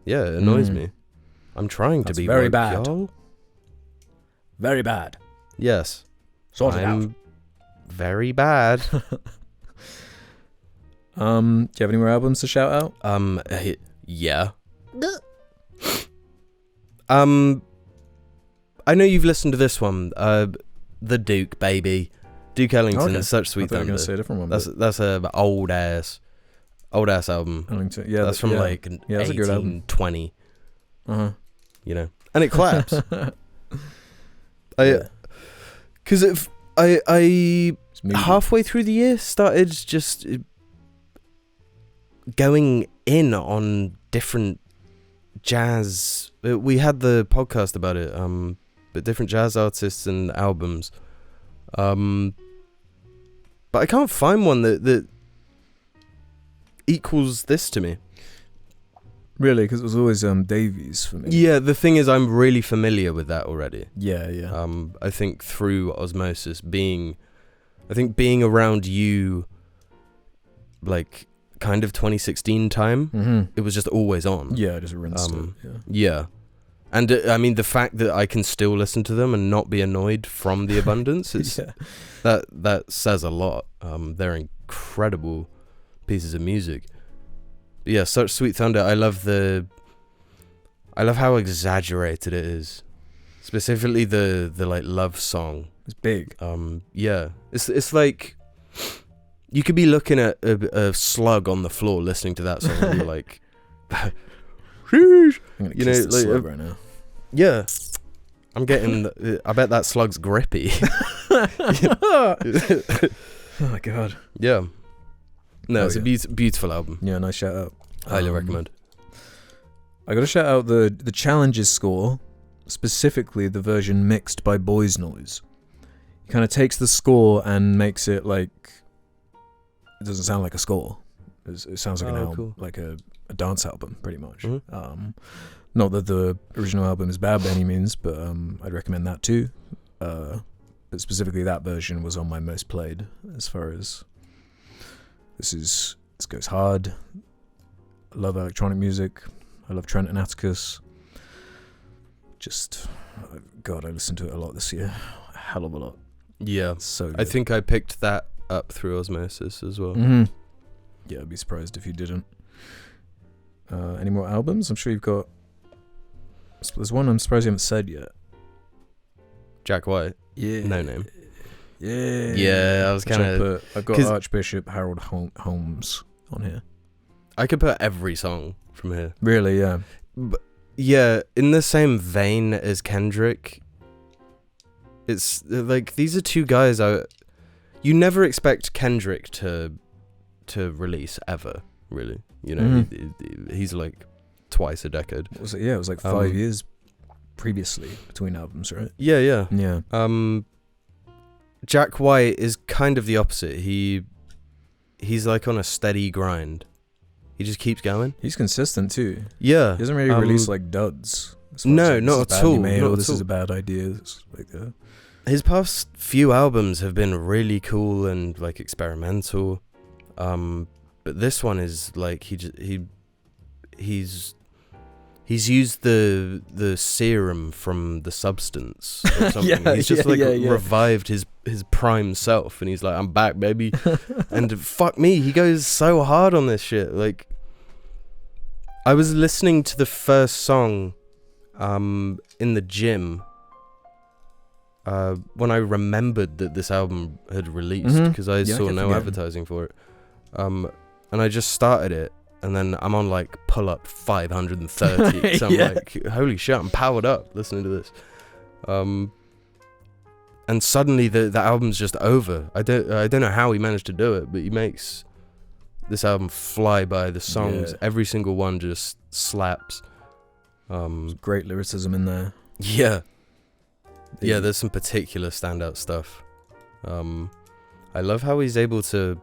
Yeah, it annoys me. I'm trying to be very woke, bad. y'all. Very bad. Yes. Sort it out. Very bad. Do you have any more albums to shout out? Yeah. I know you've listened to this one. The Duke, baby. Duke Ellington, Such Sweet Thunder. I thought you were going to say a different one. That's a old ass album. Ellington, yeah. That's from like 1820. You know, and it claps. Because I halfway through the year started just going in on different jazz. We had the podcast about it, but different jazz artists and albums. But I can't find one that equals this to me. Really, because it was always Davies for me. Yeah, the thing is, I'm really familiar with that already. Yeah. I think through osmosis, being around you, like kind of 2016 time, it was just always on. Yeah, I just rinsed it. Yeah. And I mean, the fact that I can still listen to them and not be annoyed from the abundance, it's that says a lot. They're incredible pieces of music. But yeah, Such Sweet Thunder. I love how exaggerated it is. Specifically the like love song. It's big. Yeah. It's like you could be looking at a slug on the floor listening to that song and you're like, I'm gonna kiss the slug right now. Yeah. I'm getting I bet that slug's grippy. Oh my god. Yeah. No, it's a beautiful album. Yeah, nice shout out. Highly recommend. I gotta shout out the Challenges score, specifically the version mixed by Boys Noise. He kind of takes the score and makes it like, it doesn't sound like a score. It sounds like an album, cool. Like a dance album, pretty much. Not that the original album is bad by any means, but I'd recommend that too. But specifically that version was on my most played, as far as this goes hard. I love electronic music. I love Trent and Atticus. Just, God, I listened to it a lot this year. A hell of a lot. Yeah. So good. I think I picked that up through osmosis as well. Yeah, I'd be surprised if you didn't. Any more albums? I'm sure you've got... There's one I'm surprised you haven't said yet. Jack White? Yeah. No Name? Yeah. Yeah, I was kind of... I've got Archbishop Harold Holmes on here. I could put every song from here. Really, yeah. But yeah, in the same vein as Kendrick, it's like these are two guys you never expect Kendrick to release ever, really. You know, he's like twice a decade. Was it? Yeah, it was like 5 years previously between albums, right? Yeah. Yeah. Jack White is kind of the opposite. He's like on a steady grind. He just keeps going. He's consistent too. Yeah. He doesn't really release like duds. No, not at all. This is a bad idea. It's like his past few albums have been really cool and like experimental. But this one is like he's used the serum from the substance or something. He's just revived his prime self, and he's like, I'm back, baby. And fuck me, he goes so hard on this shit. Like, I was listening to the first song in the gym when I remembered that this album had released, because I saw no advertising for it. And I just started it, and then I'm on like pull up 530. So I'm like, holy shit, I'm powered up listening to this. And suddenly the album's just over. I don't know how he managed to do it, but he makes this album fly by. The songs, every single one just slaps. Great lyricism in there. Yeah, there's some particular standout stuff. I love how he's able to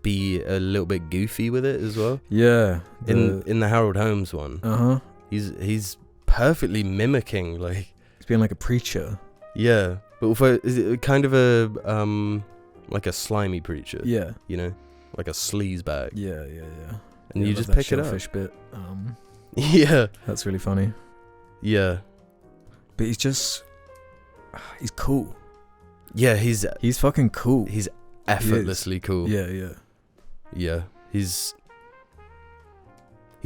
be a little bit goofy with it as well. Yeah, in the Harold Holmes one, he's perfectly mimicking, like he's being like a preacher. Yeah, but also, is it kind of a like a slimy preacher? Yeah, you know, like a sleaze bag. Yeah. And you just pick it up. Shellfish bit. Yeah, that's really funny. Yeah, but he's cool. Yeah, he's fucking cool. He's effortlessly cool. Yeah. He's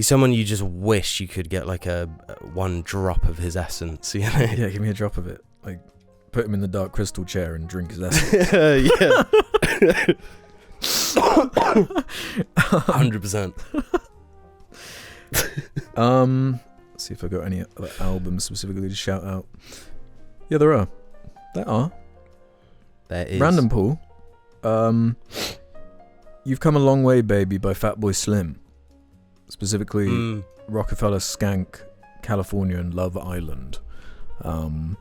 someone you just wish you could get like a one drop of his essence, you know? Yeah, give me a drop of it. Like, put him in the Dark Crystal chair and drink his essence. Yeah. 100%. Let's see if I got any other albums specifically to shout out. Yeah, there are. There is. Random Pool. You've Come a Long Way, Baby by Fatboy Slim. Specifically, Rockefeller Skank, California, and Love Island. I've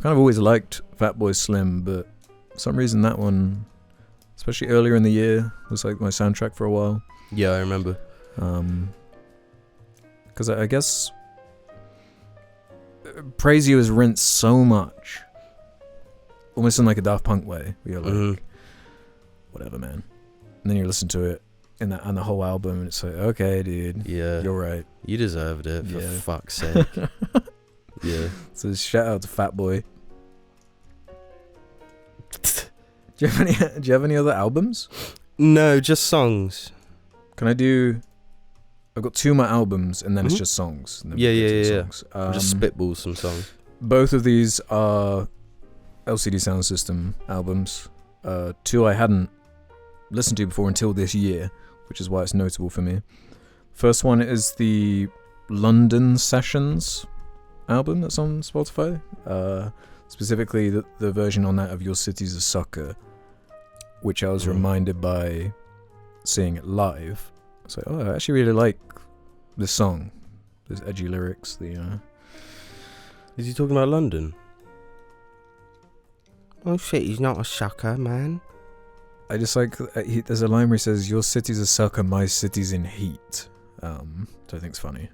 kind of always liked Fatboy Slim, but for some reason that one, especially earlier in the year, was like my soundtrack for a while. Yeah, I remember. Because I guess Praise You has rinsed so much, almost in like a Daft Punk way. Where you're like, whatever, man. And then you listen to it and the whole album, and it's like, okay, dude, you're right. You deserved it, for fuck's sake. Yeah. So shout out to Fatboy. Do you have any other albums? No, just songs. Can I do? I've got 2 more albums, and then it's just songs. And then songs. Just spitball some songs. Both of these are LCD Sound System albums. 2 I hadn't listened to before until this year, which is why it's notable for me. First one is the London Sessions album that's on Spotify. Specifically the version on that of Your City's a Sucker, which I was reminded by seeing it live. So I actually really like this song. There's edgy lyrics. Is he talking about London? Oh shit, he's not a sucker, man. I just like there's a line where he says, "Your city's a sucker, my city's in heat." Which I think's funny.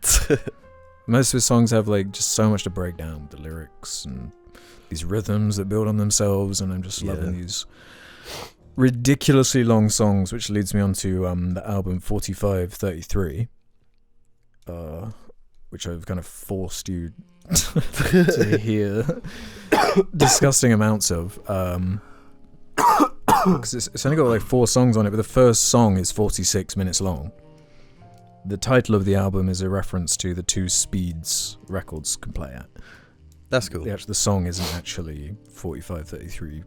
Most of his songs have like just so much to break down with the lyrics and these rhythms that build on themselves, and I'm just loving these ridiculously long songs, which leads me on to the album 4533, which I've kind of forced you to hear disgusting amounts of, because it's only got like 4 songs on it, but the first song is 46 minutes long. The title of the album is a reference to the 2 speeds records can play at. That's cool. The song isn't actually 45-33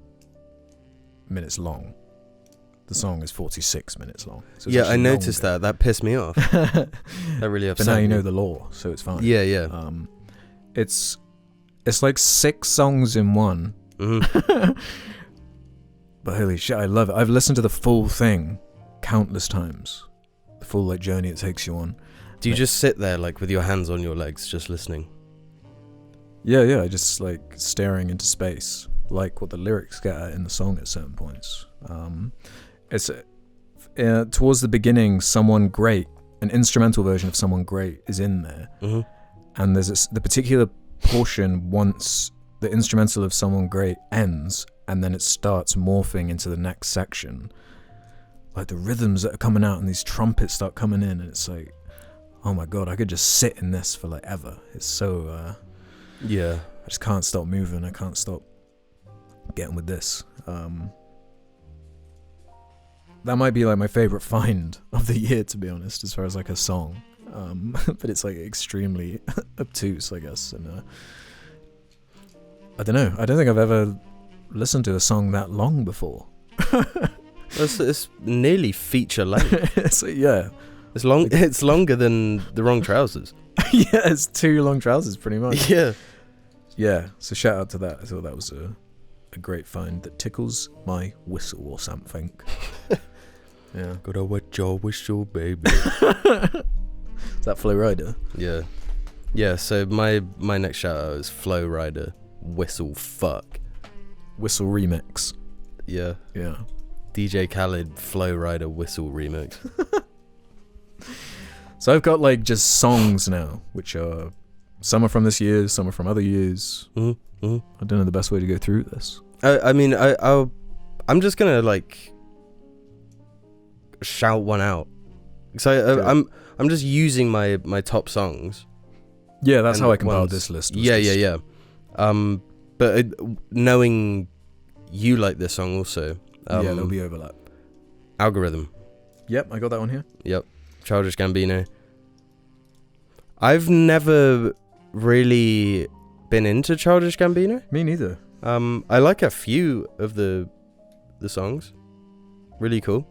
minutes long. The song is 46 minutes long. So yeah, I noticed that. That pissed me off. That really upset me. But now you know the law, so it's fine. Yeah. It's like 6 songs in one. Mm-hmm. But holy shit, I love it. I've listened to the full thing countless times. The full like journey it takes you on. Do you just sit there like with your hands on your legs, just listening? Yeah. I just like staring into space, like what the lyrics get at in the song at certain points. It's towards the beginning, Someone Great, an instrumental version of Someone Great is in there. Mm-hmm. And there's the particular portion once the instrumental of Someone Great ends, and then it starts morphing into the next section. Like the rhythms that are coming out and these trumpets start coming in, and it's like, oh my god, I could just sit in this for like ever. It's so I just can't stop moving. I can't stop getting with this. That might be like my favorite find of the year, to be honest, as far as like a song. But it's like extremely obtuse, I guess. And I don't know. I don't think I've ever listened to a song that long before. It's nearly feature length. So, yeah. It's long. It's longer than The Wrong Trousers. Yeah, it's 2 long trousers, pretty much. Yeah. Yeah, so shout out to that. I thought that was a great find that tickles my whistle or something. Yeah. Gotta wet your whistle, baby. Is that Flow Rider? Yeah. Yeah, so my next shout out is Flow Rider Whistle Fuck. Whistle remix. Yeah. Yeah. DJ Khaled Flow Rider Whistle remix. So I've got like just songs now, which are some are from this year, some are from other years. Mm-hmm. Mm-hmm. I don't know the best way to go through this. I mean, I'm just gonna like shout one out. So I'm just using my top songs. Yeah, that's how I compiled this list. Yeah. But knowing you like this song also. Yeah, there'll be overlap. Algorithm. Yep, I got that one here. Yep. Childish Gambino. I've never really been into Childish Gambino. Me neither. I like a few of the songs. Really cool.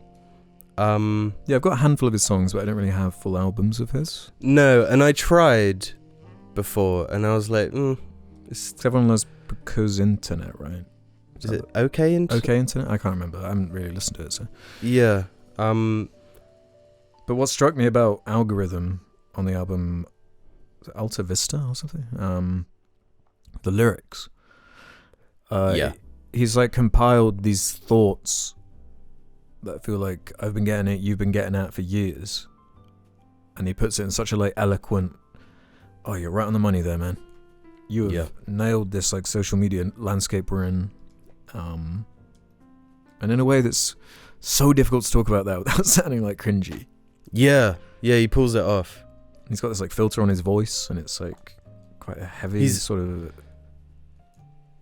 Yeah, I've got a handful of his songs, but I don't really have full albums of his. No, and I tried before, and I was like, It's everyone loves Because Internet, right? Is it Okay Internet? Okay Internet? I can't remember. I haven't really listened to it, so. Yeah. But what struck me about Algorithm on the album, was it Alta Vista or something? The lyrics. Yeah. He's like compiled these thoughts that I feel like I've been getting at, you've been getting at for years. And he puts it in such a like eloquent, oh, you're right on the money there, man. You have nailed this like social media landscape we're in. And in a way that's so difficult to talk about that without sounding like cringy. Yeah, he pulls it off. He's got this like filter on his voice, and it's like quite a heavy sort of.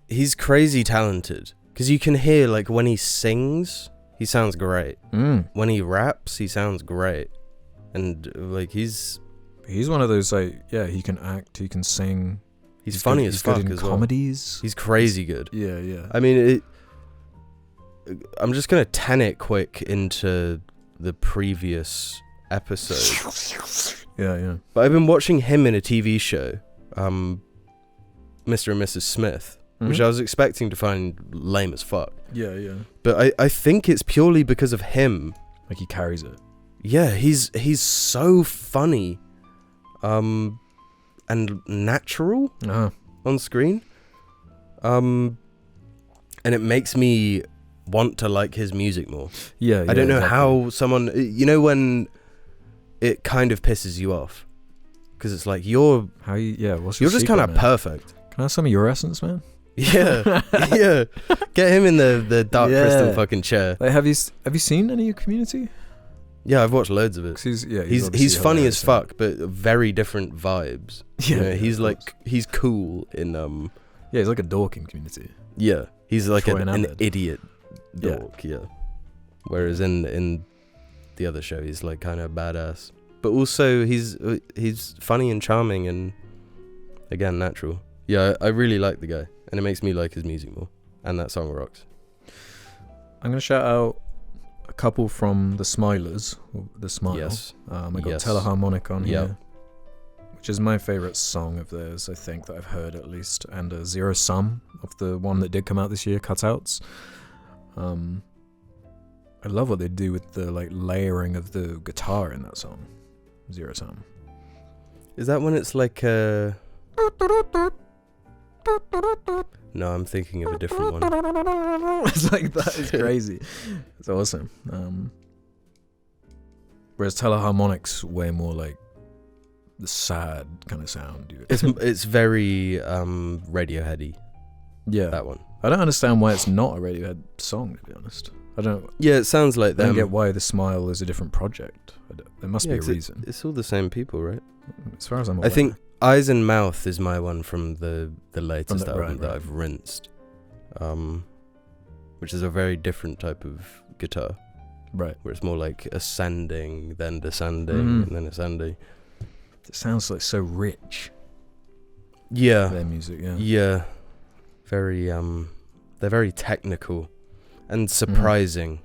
He's crazy talented because you can hear like when he sings, he sounds great. When he raps, he sounds great, and like he's one of those like he can act, he can sing. He's funny as fuck in as comedies. Well. He's crazy good. Yeah. I mean, I'm just gonna 10 it quick into the previous episode. Yeah. But I've been watching him in a TV show, Mr. and Mrs. Smith, which I was expecting to find lame as fuck. Yeah. But I think it's purely because of him. Like he carries it. Yeah, he's so funny, and natural on screen. And it makes me want to like his music more. Yeah, I don't know how someone, when it kind of pisses you off because it's like you're just kind of perfect. Can I have some of your essence, man? Yeah. Get him in the Dark Crystal fucking chair. Like, have you seen any of Community? Yeah, I've watched loads of it. He's funny as fuck, but very different vibes. Yeah, he's cool in he's like a dork in Community. Yeah, he's like an idiot dork. Yeah. Whereas in the other show, he's like kind of badass, but also he's funny and charming and again natural. Yeah, I really like the guy, and it makes me like his music more. And that song rocks. I'm gonna shout out a couple from the Smilers, or the Smile. Yes. I got Teleharmonic on here, which is my favourite song of theirs, I think, that I've heard at least, and Zero Sum of the one that did come out this year, Cutouts. I love what they do with the like layering of the guitar in that song, Zero Sum. Is that when it's like No, I'm thinking of a different one. It's like that is crazy. It's awesome. Whereas Teleharmonic's way more like the sad kind of sound. It's very Radioheady. Yeah, that one. I don't understand why it's not a Radiohead song, to be honest. I don't. Yeah, it sounds like them. I don't get why The Smile is a different project. There must be a reason. It's all the same people, right? As far as I'm aware. I think Eyes and Mouth is my one from the latest album that I've rinsed, which is a very different type of guitar, right? Where it's more like ascending, then descending, and then ascending. It sounds like so rich. Yeah, their music. Yeah, very they're very technical and surprising.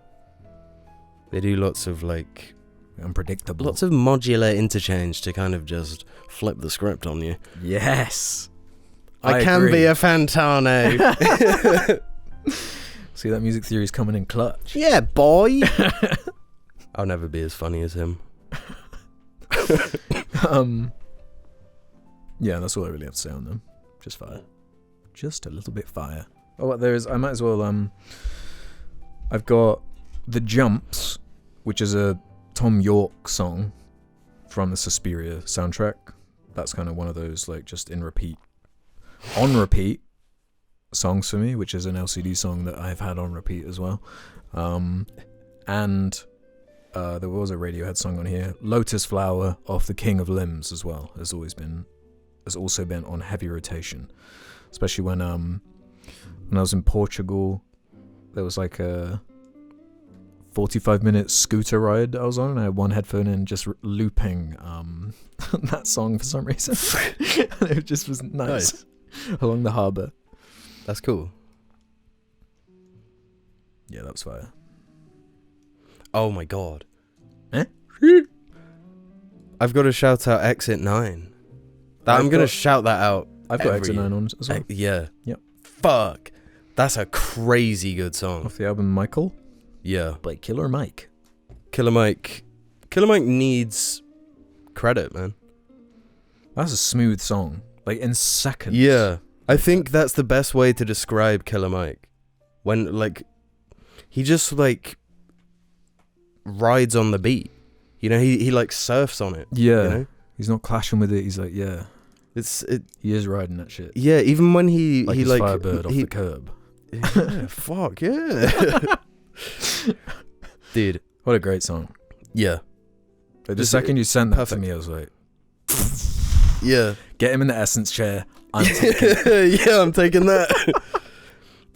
They do lots of like unpredictable. Lots of modular interchange to kind of just flip the script on you. Yes. I can agree. be a Fantano. See, that music theory's coming in clutch. Yeah, boy. I'll never be as funny as him. Yeah, that's all I really have to say on them. Just fire. Just a little bit fire. Oh, what there is, I might as well, I've got The Jumps, which is a Tom York song from the Suspiria soundtrack. That's kind of one of those, like, just on repeat songs for me, which is an LCD song that I've had on repeat as well. And there was a Radiohead song on here, Lotus Flower off The King of Limbs as well, has also been on heavy rotation, especially when I was in Portugal. There was like a 45-minute scooter ride I was on, and I had one headphone in just looping that song for some reason. And it just was nice. Along the harbour. That's cool. Yeah, that was fire. Oh my god. Eh? I've got to shout out Exit 9. I'm going to shout that out. I've got Exit 9 on as well. Yeah. Yep. Fuck. That's a crazy good song. Off the album Michael? Yeah. By Killer Mike. Killer Mike needs credit, man. That's a smooth song. Like, in seconds. Yeah. I think that's the best way to describe Killer Mike. When, like, he just, like, rides on the beat. You know, he like, surfs on it. Yeah. You know? He's not clashing with it. He's like, yeah. He is riding that shit. Yeah, even when he his like Firebird off the curb. Yeah, fuck yeah. Dude, what a great song. Yeah. Like, the second you sent that perfect. to me, I was like, yeah. Get him in the Essence chair. I'm taking it. Yeah, I'm taking that.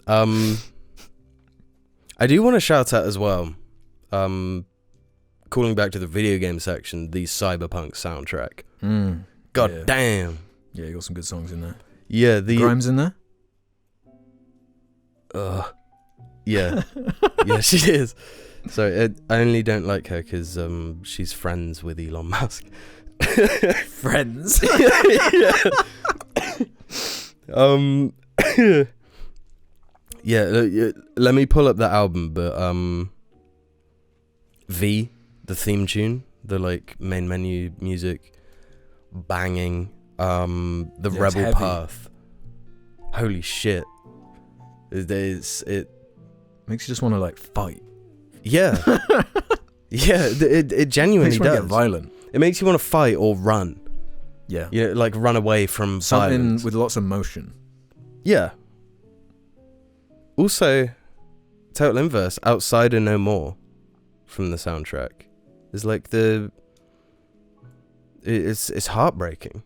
I do want to shout out as well, calling back to the video game section, the Cyberpunk soundtrack. God damn. Yeah, you got some good songs in there. Yeah, Grimes in there? Yeah. Yeah, she is. So I only don't like her because she's friends with Elon Musk. Friends? Yeah. Yeah, let me pull up that album, but V, the theme tune, the like main menu music, banging, the Rebel heavy. Path. Holy shit. It makes you just want to like fight. Yeah. Yeah, it genuinely Makes you want to does. get violent. It makes you want to fight or run. Yeah. You know, like run away from something violence. with lots of motion. Yeah. Also, Total Inverse, Outsider No More, from the soundtrack, is like it's heartbreaking.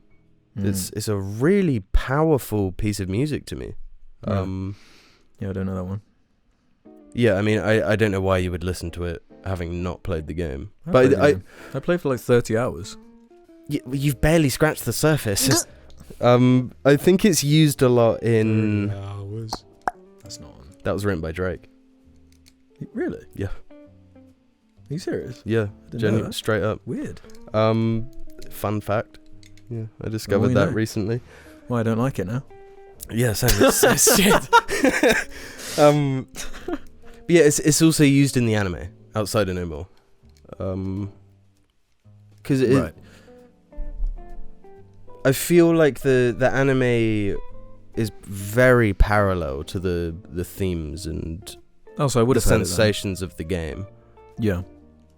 It's a really powerful piece of music to me. Yeah, I don't know that one. Yeah, I mean, I don't know why you would listen to it having not played the game. I played for like 30 hours. You've barely scratched the surface. I think it's used a lot in... hours. That's not on. That was written by Drake. Really? Yeah. Are you serious? Yeah, genuine, straight up. Weird. Fun fact. Yeah, I discovered that recently. Well, I don't like it now. Yeah, so shit. But yeah, it's also used in the anime, Outsider No More. Because right. I feel like the anime is very parallel to the themes and so I would the have sensations of the game. Yeah.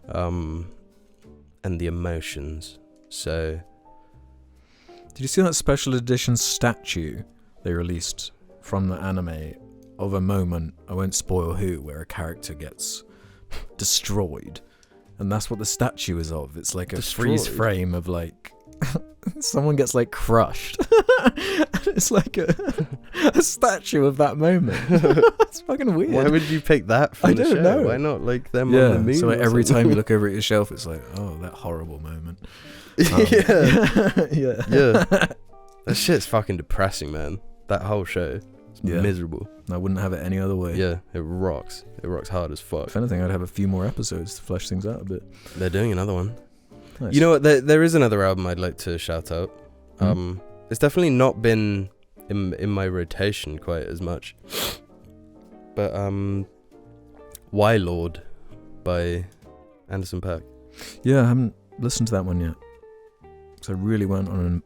And the emotions. So, did you see that special edition statue they released from the anime of a moment, I won't spoil who, where a character gets destroyed? And that's what the statue is of. It's like a freeze frame of like someone gets like crushed. It's like a statue of that moment. It's fucking weird. Why would you pick that from the show? I don't know. Why not like them on the moon? So like every time you look over at your shelf, it's like, oh, that horrible moment. Yeah. Yeah. Yeah. That shit's fucking depressing, man. That whole show. It's miserable. I wouldn't have it any other way. Yeah, it rocks. It rocks hard as fuck. If anything, I'd have a few more episodes to flesh things out a bit. They're doing another one. Nice. You know what? There is another album I'd like to shout out. It's definitely not been in my rotation quite as much. But Why Lord by Anderson .Paak. Yeah, I haven't listened to that one yet. So I really went on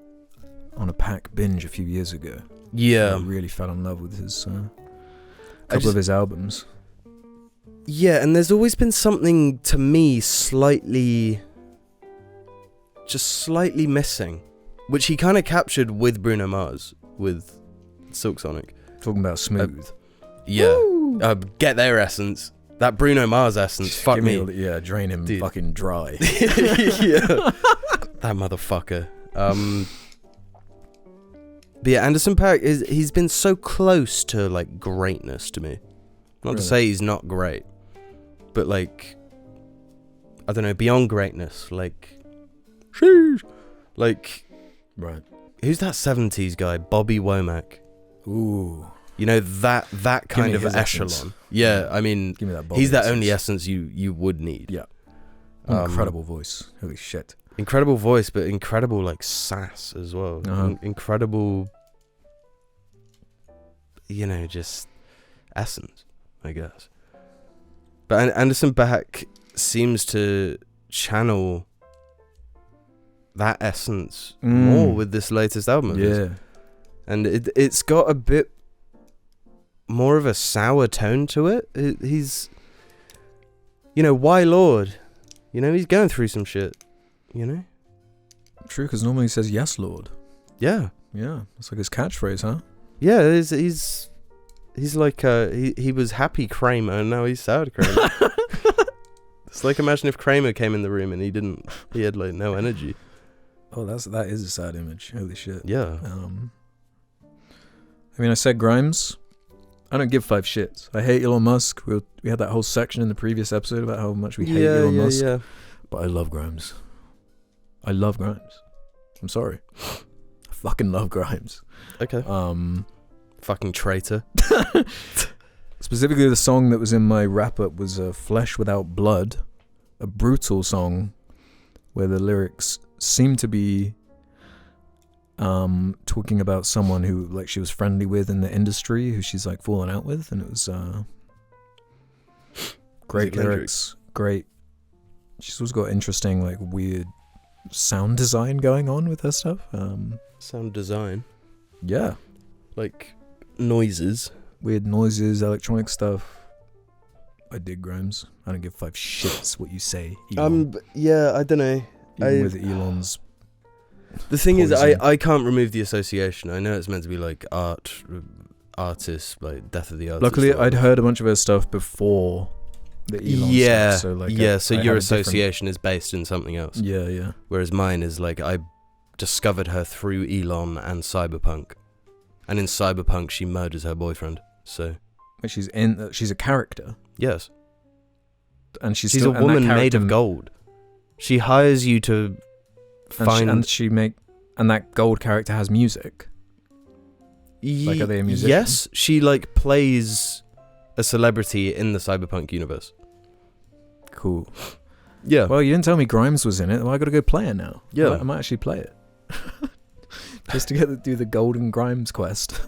a Paak binge a few years ago. Yeah. I really fell in love with his couple of his albums. Yeah, and there's always been something to me slightly missing, which he kind of captured with Bruno Mars, with Silk Sonic. Talking about smooth. Get their essence. That Bruno Mars essence, fuck me. Drain him. Dude. Fucking dry. Yeah. That motherfucker. But yeah, Anderson .Paak he's been so close to like greatness to me. Not to say he's not great, but like, I don't know, beyond greatness. Like, sheesh. Like, right. Who's that 70s guy? Bobby Womack. Ooh. You know, that kind of echelon. Essence. Yeah, I mean, give me that Bobby he's that essence. only essence you would need. Yeah. Incredible voice. Holy shit. Incredible voice, but incredible like sass as well. Incredible, you know, just essence, I guess. But Anderson .Paak seems to channel that essence more with this latest album of his. And it's got a bit more of a sour tone to it. He's, you know, Why Lord? You know, he's going through some shit, you know? True, because normally he says, yes, Lord. Yeah. Yeah, it's like his catchphrase, huh? Yeah, he's like, he was happy Kramer and now he's sad Kramer. It's like, imagine if Kramer came in the room and he had like no energy. Oh, that is a sad image. Holy shit. Yeah. I mean, I said Grimes. I don't give 5 shits. I hate Elon Musk. We had that whole section in the previous episode about how much we hate Elon Musk. Yeah. But I love Grimes. I love Grimes. I'm sorry. I fucking love Grimes. Okay. Fucking traitor. Specifically, the song that was in my wrap-up was Flesh Without Blood, a brutal song where the lyrics seem to be talking about someone who like she was friendly with in the industry, who she's like fallen out with, and it was great lyrics, great. She's also got interesting like weird sound design going on with her stuff. Sound design, yeah, like noises, weird noises, electronic stuff. I dig Grimes. I don't give 5 shits what you say, Elon. Yeah, I don't know. Even with Elon's. The thing is, I can't remove the association. I know it's meant to be like artists, like death of the artist. Luckily, I'd heard a bunch of her stuff before the Elon stuff. So like, so your association is based in something else. Yeah. Whereas mine is like, I discovered her through Elon and Cyberpunk. And in Cyberpunk, she murders her boyfriend. So. But she's a character. Yes. And she's a woman made of gold. She hires you to find... And that gold character has music. Like, are they a musician? Yes, she like plays a celebrity in the Cyberpunk universe. Cool. Yeah. Well, you didn't tell me Grimes was in it. Well, I got to go play it now. Yeah. I might actually play it. Just to do the Golden Grimes quest.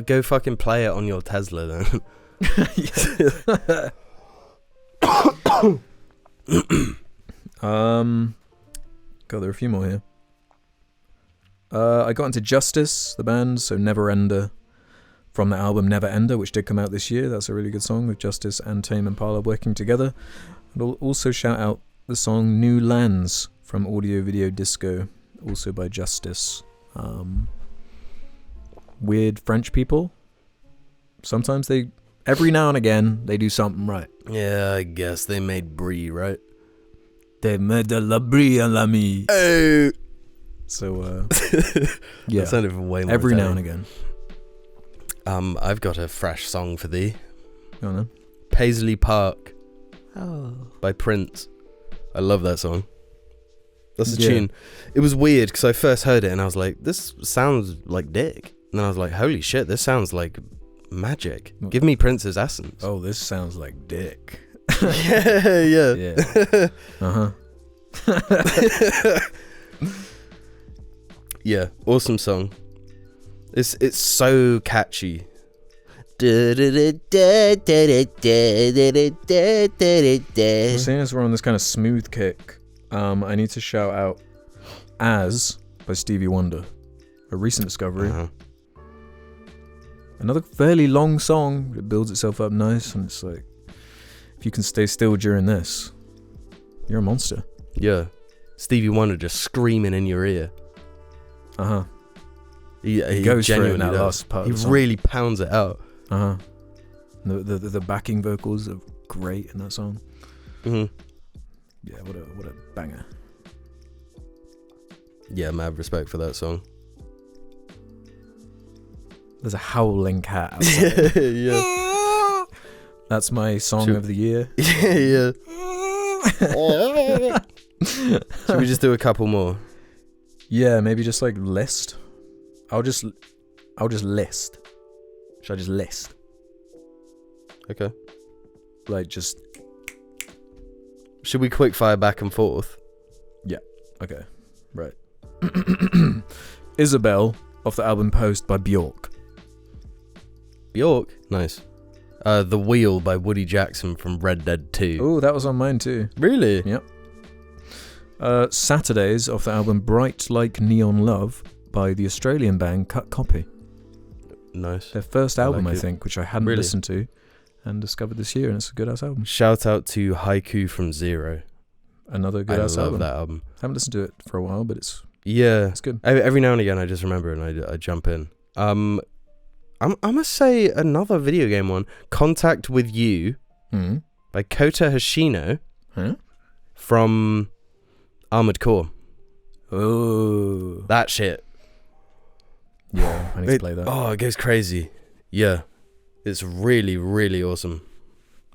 Go fucking play it on your Tesla then. God, there are a few more here. I got into Justice, the band, so Never Ender, from the album Never Ender, which did come out this year. That's a really good song with Justice and Tame Impala working together. And I'll also shout out the song New Lands from Audio Video Disco, also by Justice. Weird French people. Sometimes every now and again, they do something right. Yeah, I guess they made Brie, right? They made de la Brie à l'ami. Oh. So, yeah. That sounded way more every Italian. now and again. I've got a fresh song for thee. Go on then. Paisley Park. Oh. By Prince. I love that song. That's the tune. It was weird because I first heard it and I was like, this sounds like dick. And then I was like, holy shit, this sounds like magic. Give me Prince's essence. Oh, this sounds like dick. Yeah. Yeah. Yeah, awesome song. It's so catchy. Seeing as we're on this kind of smooth kick, I need to shout out As by Stevie Wonder, a recent discovery. Another fairly long song. It builds itself up nice, and it's like, if you can stay still during this, you're a monster. Yeah. Stevie Wonder just screaming in your ear. He goes for it in genuinely that does. last part. He of the song. really pounds it out. The backing vocals are great in that song. Mm-hmm. Yeah, what a banger. Yeah, mad respect for that song. There's a howling cat outside. Yeah. That's my song of the year. Yeah. Should we just do a couple more? Yeah, maybe just like list. I'll just list. Should I just list? Okay. Like just. Should we quick fire back and forth? Yeah. Okay. Right. Isabel off the album Post by Bjork. Bjork? Nice. The Wheel by Woody Jackson from Red Dead 2. Oh, that was on mine too. Really? Yep. Saturdays off the album Bright Like Neon Love by the Australian band Cut Copy. Nice. Their first album, like I think, which I hadn't listened to and discovered this year, and it's a good ass album. Shout out to Haiku from Zero. Another good ass album. I love that album. I haven't listened to it for a while, but it's good. Every now and again I just remember it and I jump in. I must say another video game one, Contact With You by Kota Hashino from Armored Core. Oh, that shit. Yeah, I need to play that. Oh, it goes crazy. Yeah, it's really, really awesome.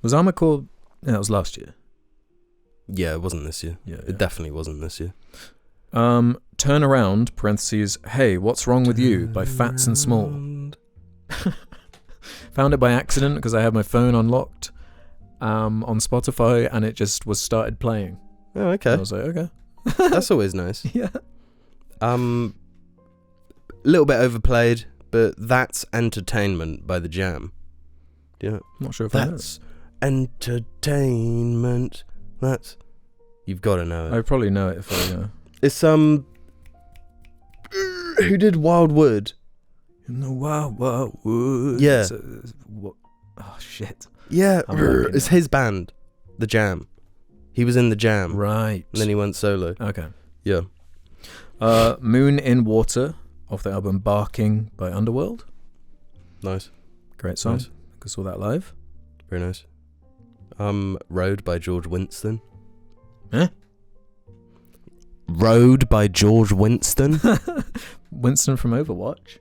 Was Armored Core? Yeah, it was last year. Yeah, it wasn't this year. Yeah, it definitely wasn't this year. Turn Around, parentheses, Hey, What's Wrong With You by Fats and Small. Found it by accident because I had my phone unlocked on Spotify and it just was started playing. Oh, okay. And I was like, okay. That's always nice. Yeah. Little bit overplayed, but That's Entertainment by The Jam. Yeah. Not sure if that's entertainment. That's, you've got to know it. I probably know it if I. It's who did Wildwood? In the wild wood. Yeah. What? Oh shit. Yeah. It's his band, The Jam. He was in The Jam. Right. And then he went solo. Okay. Yeah. Moon in Water off the album Barking by Underworld. Nice. Great song. Nice. I saw that live. Very nice. Road by George Winston. Eh? Road by George Winston. Winston from Overwatch.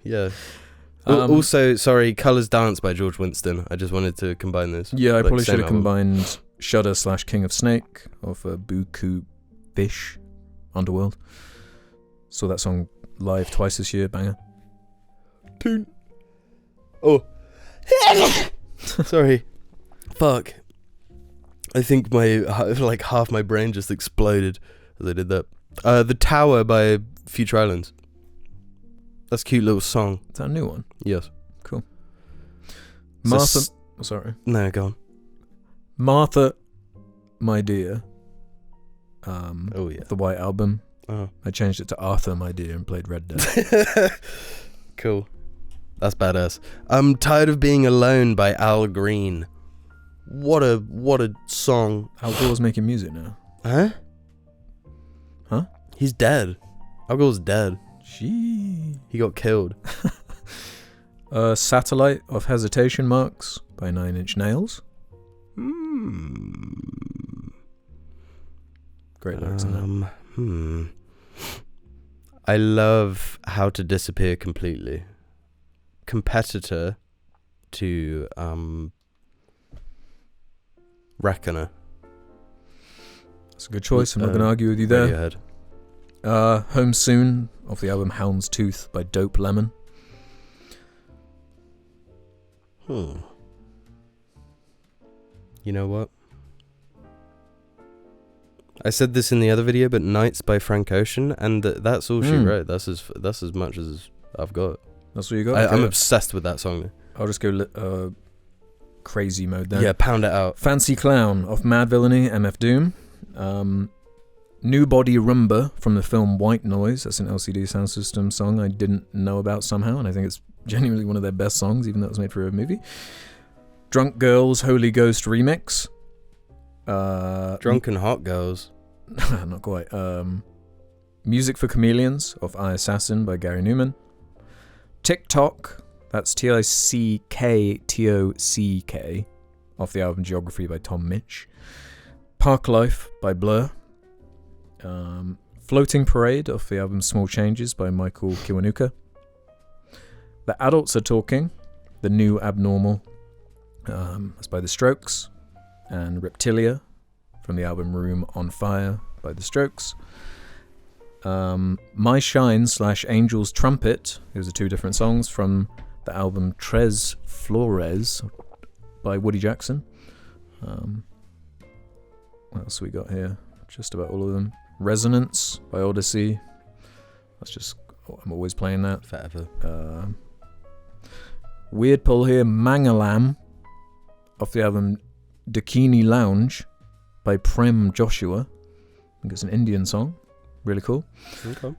Yeah. Also, sorry, Colours Dance by George Winston. I just wanted to combine this. Yeah, I like, probably should have album. combined Shudder / King of Snake off Buku Fish Underworld. Saw that song live twice this year, banger. Toon. Oh. Sorry. Fuck. I think my half my brain just exploded as I did that. The Tower by Future Islands. That's a cute little song. Is that a new one? Yes. Cool. So Martha. Sorry. No, go on. Martha, My Dear. Oh yeah. The White Album. Oh. I changed it to Arthur, My Dear, and played Red Dead. Cool. That's badass. I'm Tired of Being Alone by Al Green. What a song. Al Gore's making music now. Huh? Huh? He's dead. Al Gore's dead. Gee. He got killed. Satellite of Hesitation Marks by 9 Inch Nails. Great lyrics in that. I love How to Disappear Completely. Competitor to Reckoner. That's a good choice. I'm not going to argue with you there. Radiohead. Home Soon off the album Houndstooth by Dope Lemon. You know what? I said this in the other video, but Nights by Frank Ocean, and that's all she wrote. That's as much as I've got. That's what you got? I'm obsessed with that song. I'll just go crazy mode then. Yeah, pound it out. Fancy Clown off Mad Villainy, MF Doom. New Body Rumba from the film White Noise. That's an LCD Sound System song I didn't know about somehow, and I think it's genuinely one of their best songs, even though it was made for a movie. Drunk Girls Holy Ghost Remix. Drunken Hot Girls. Not quite. Music for Chameleons of I Assassin by Gary Newman. TikTok, that's Ticktock off the album Geography by Tom Mitch. Park Life by Blur. Floating Parade off the album Small Changes by Michael Kiwanuka. The Adults Are Talking, The New Abnormal, that's by The Strokes. And Reptilia from the album Room on Fire by The Strokes. My Shine / Angel's Trumpet, those are two different songs from the album Tres Flores by Woody Jackson. What else we got here? Just about all of them. Resonance by Odyssey. That's just, I'm always playing that. Forever. Weird pull here, Mangalam off the album Dakini Lounge by Prem Joshua. I think it's an Indian song. Really cool. Okay.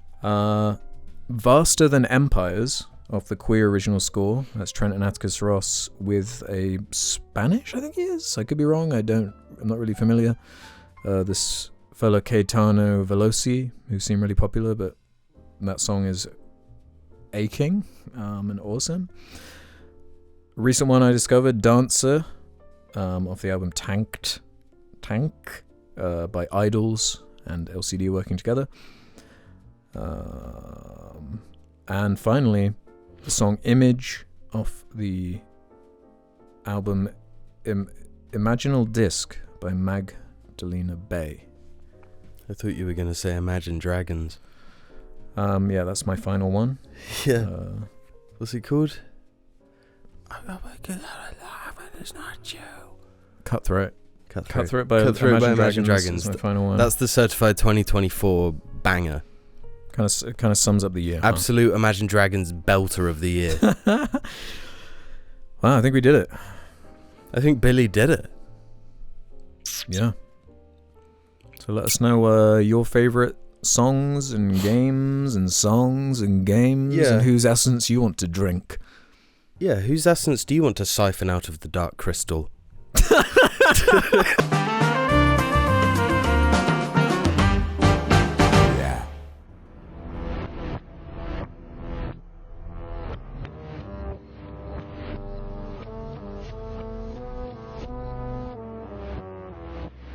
Vaster Than Empires off the Queer original score. That's Trent and Atticus Ross with a Spanish, I think he is. I could be wrong. I'm not really familiar. This fellow Caetano Veloci, who seemed really popular, but that song is aching and awesome. Recent one I discovered, Dancer, off the album Tank, by Idols and LCD working together. And finally, the song Image off the album Imaginal Disc by Magdalena Bay. I thought you were going to say Imagine Dragons. Yeah, that's my final one. Yeah. What's it called? Cutthroat Cutthroat by Imagine Dragons. That's my final one. That's the certified 2024 banger. Kind of sums up the year. Absolute Imagine Dragons belter of the year. Wow, I think we did it. I think Billy did it. Yeah. So let us know your favorite songs and games and Yeah. and whose essence you want to drink. Yeah, whose essence do you want to siphon out of the dark crystal?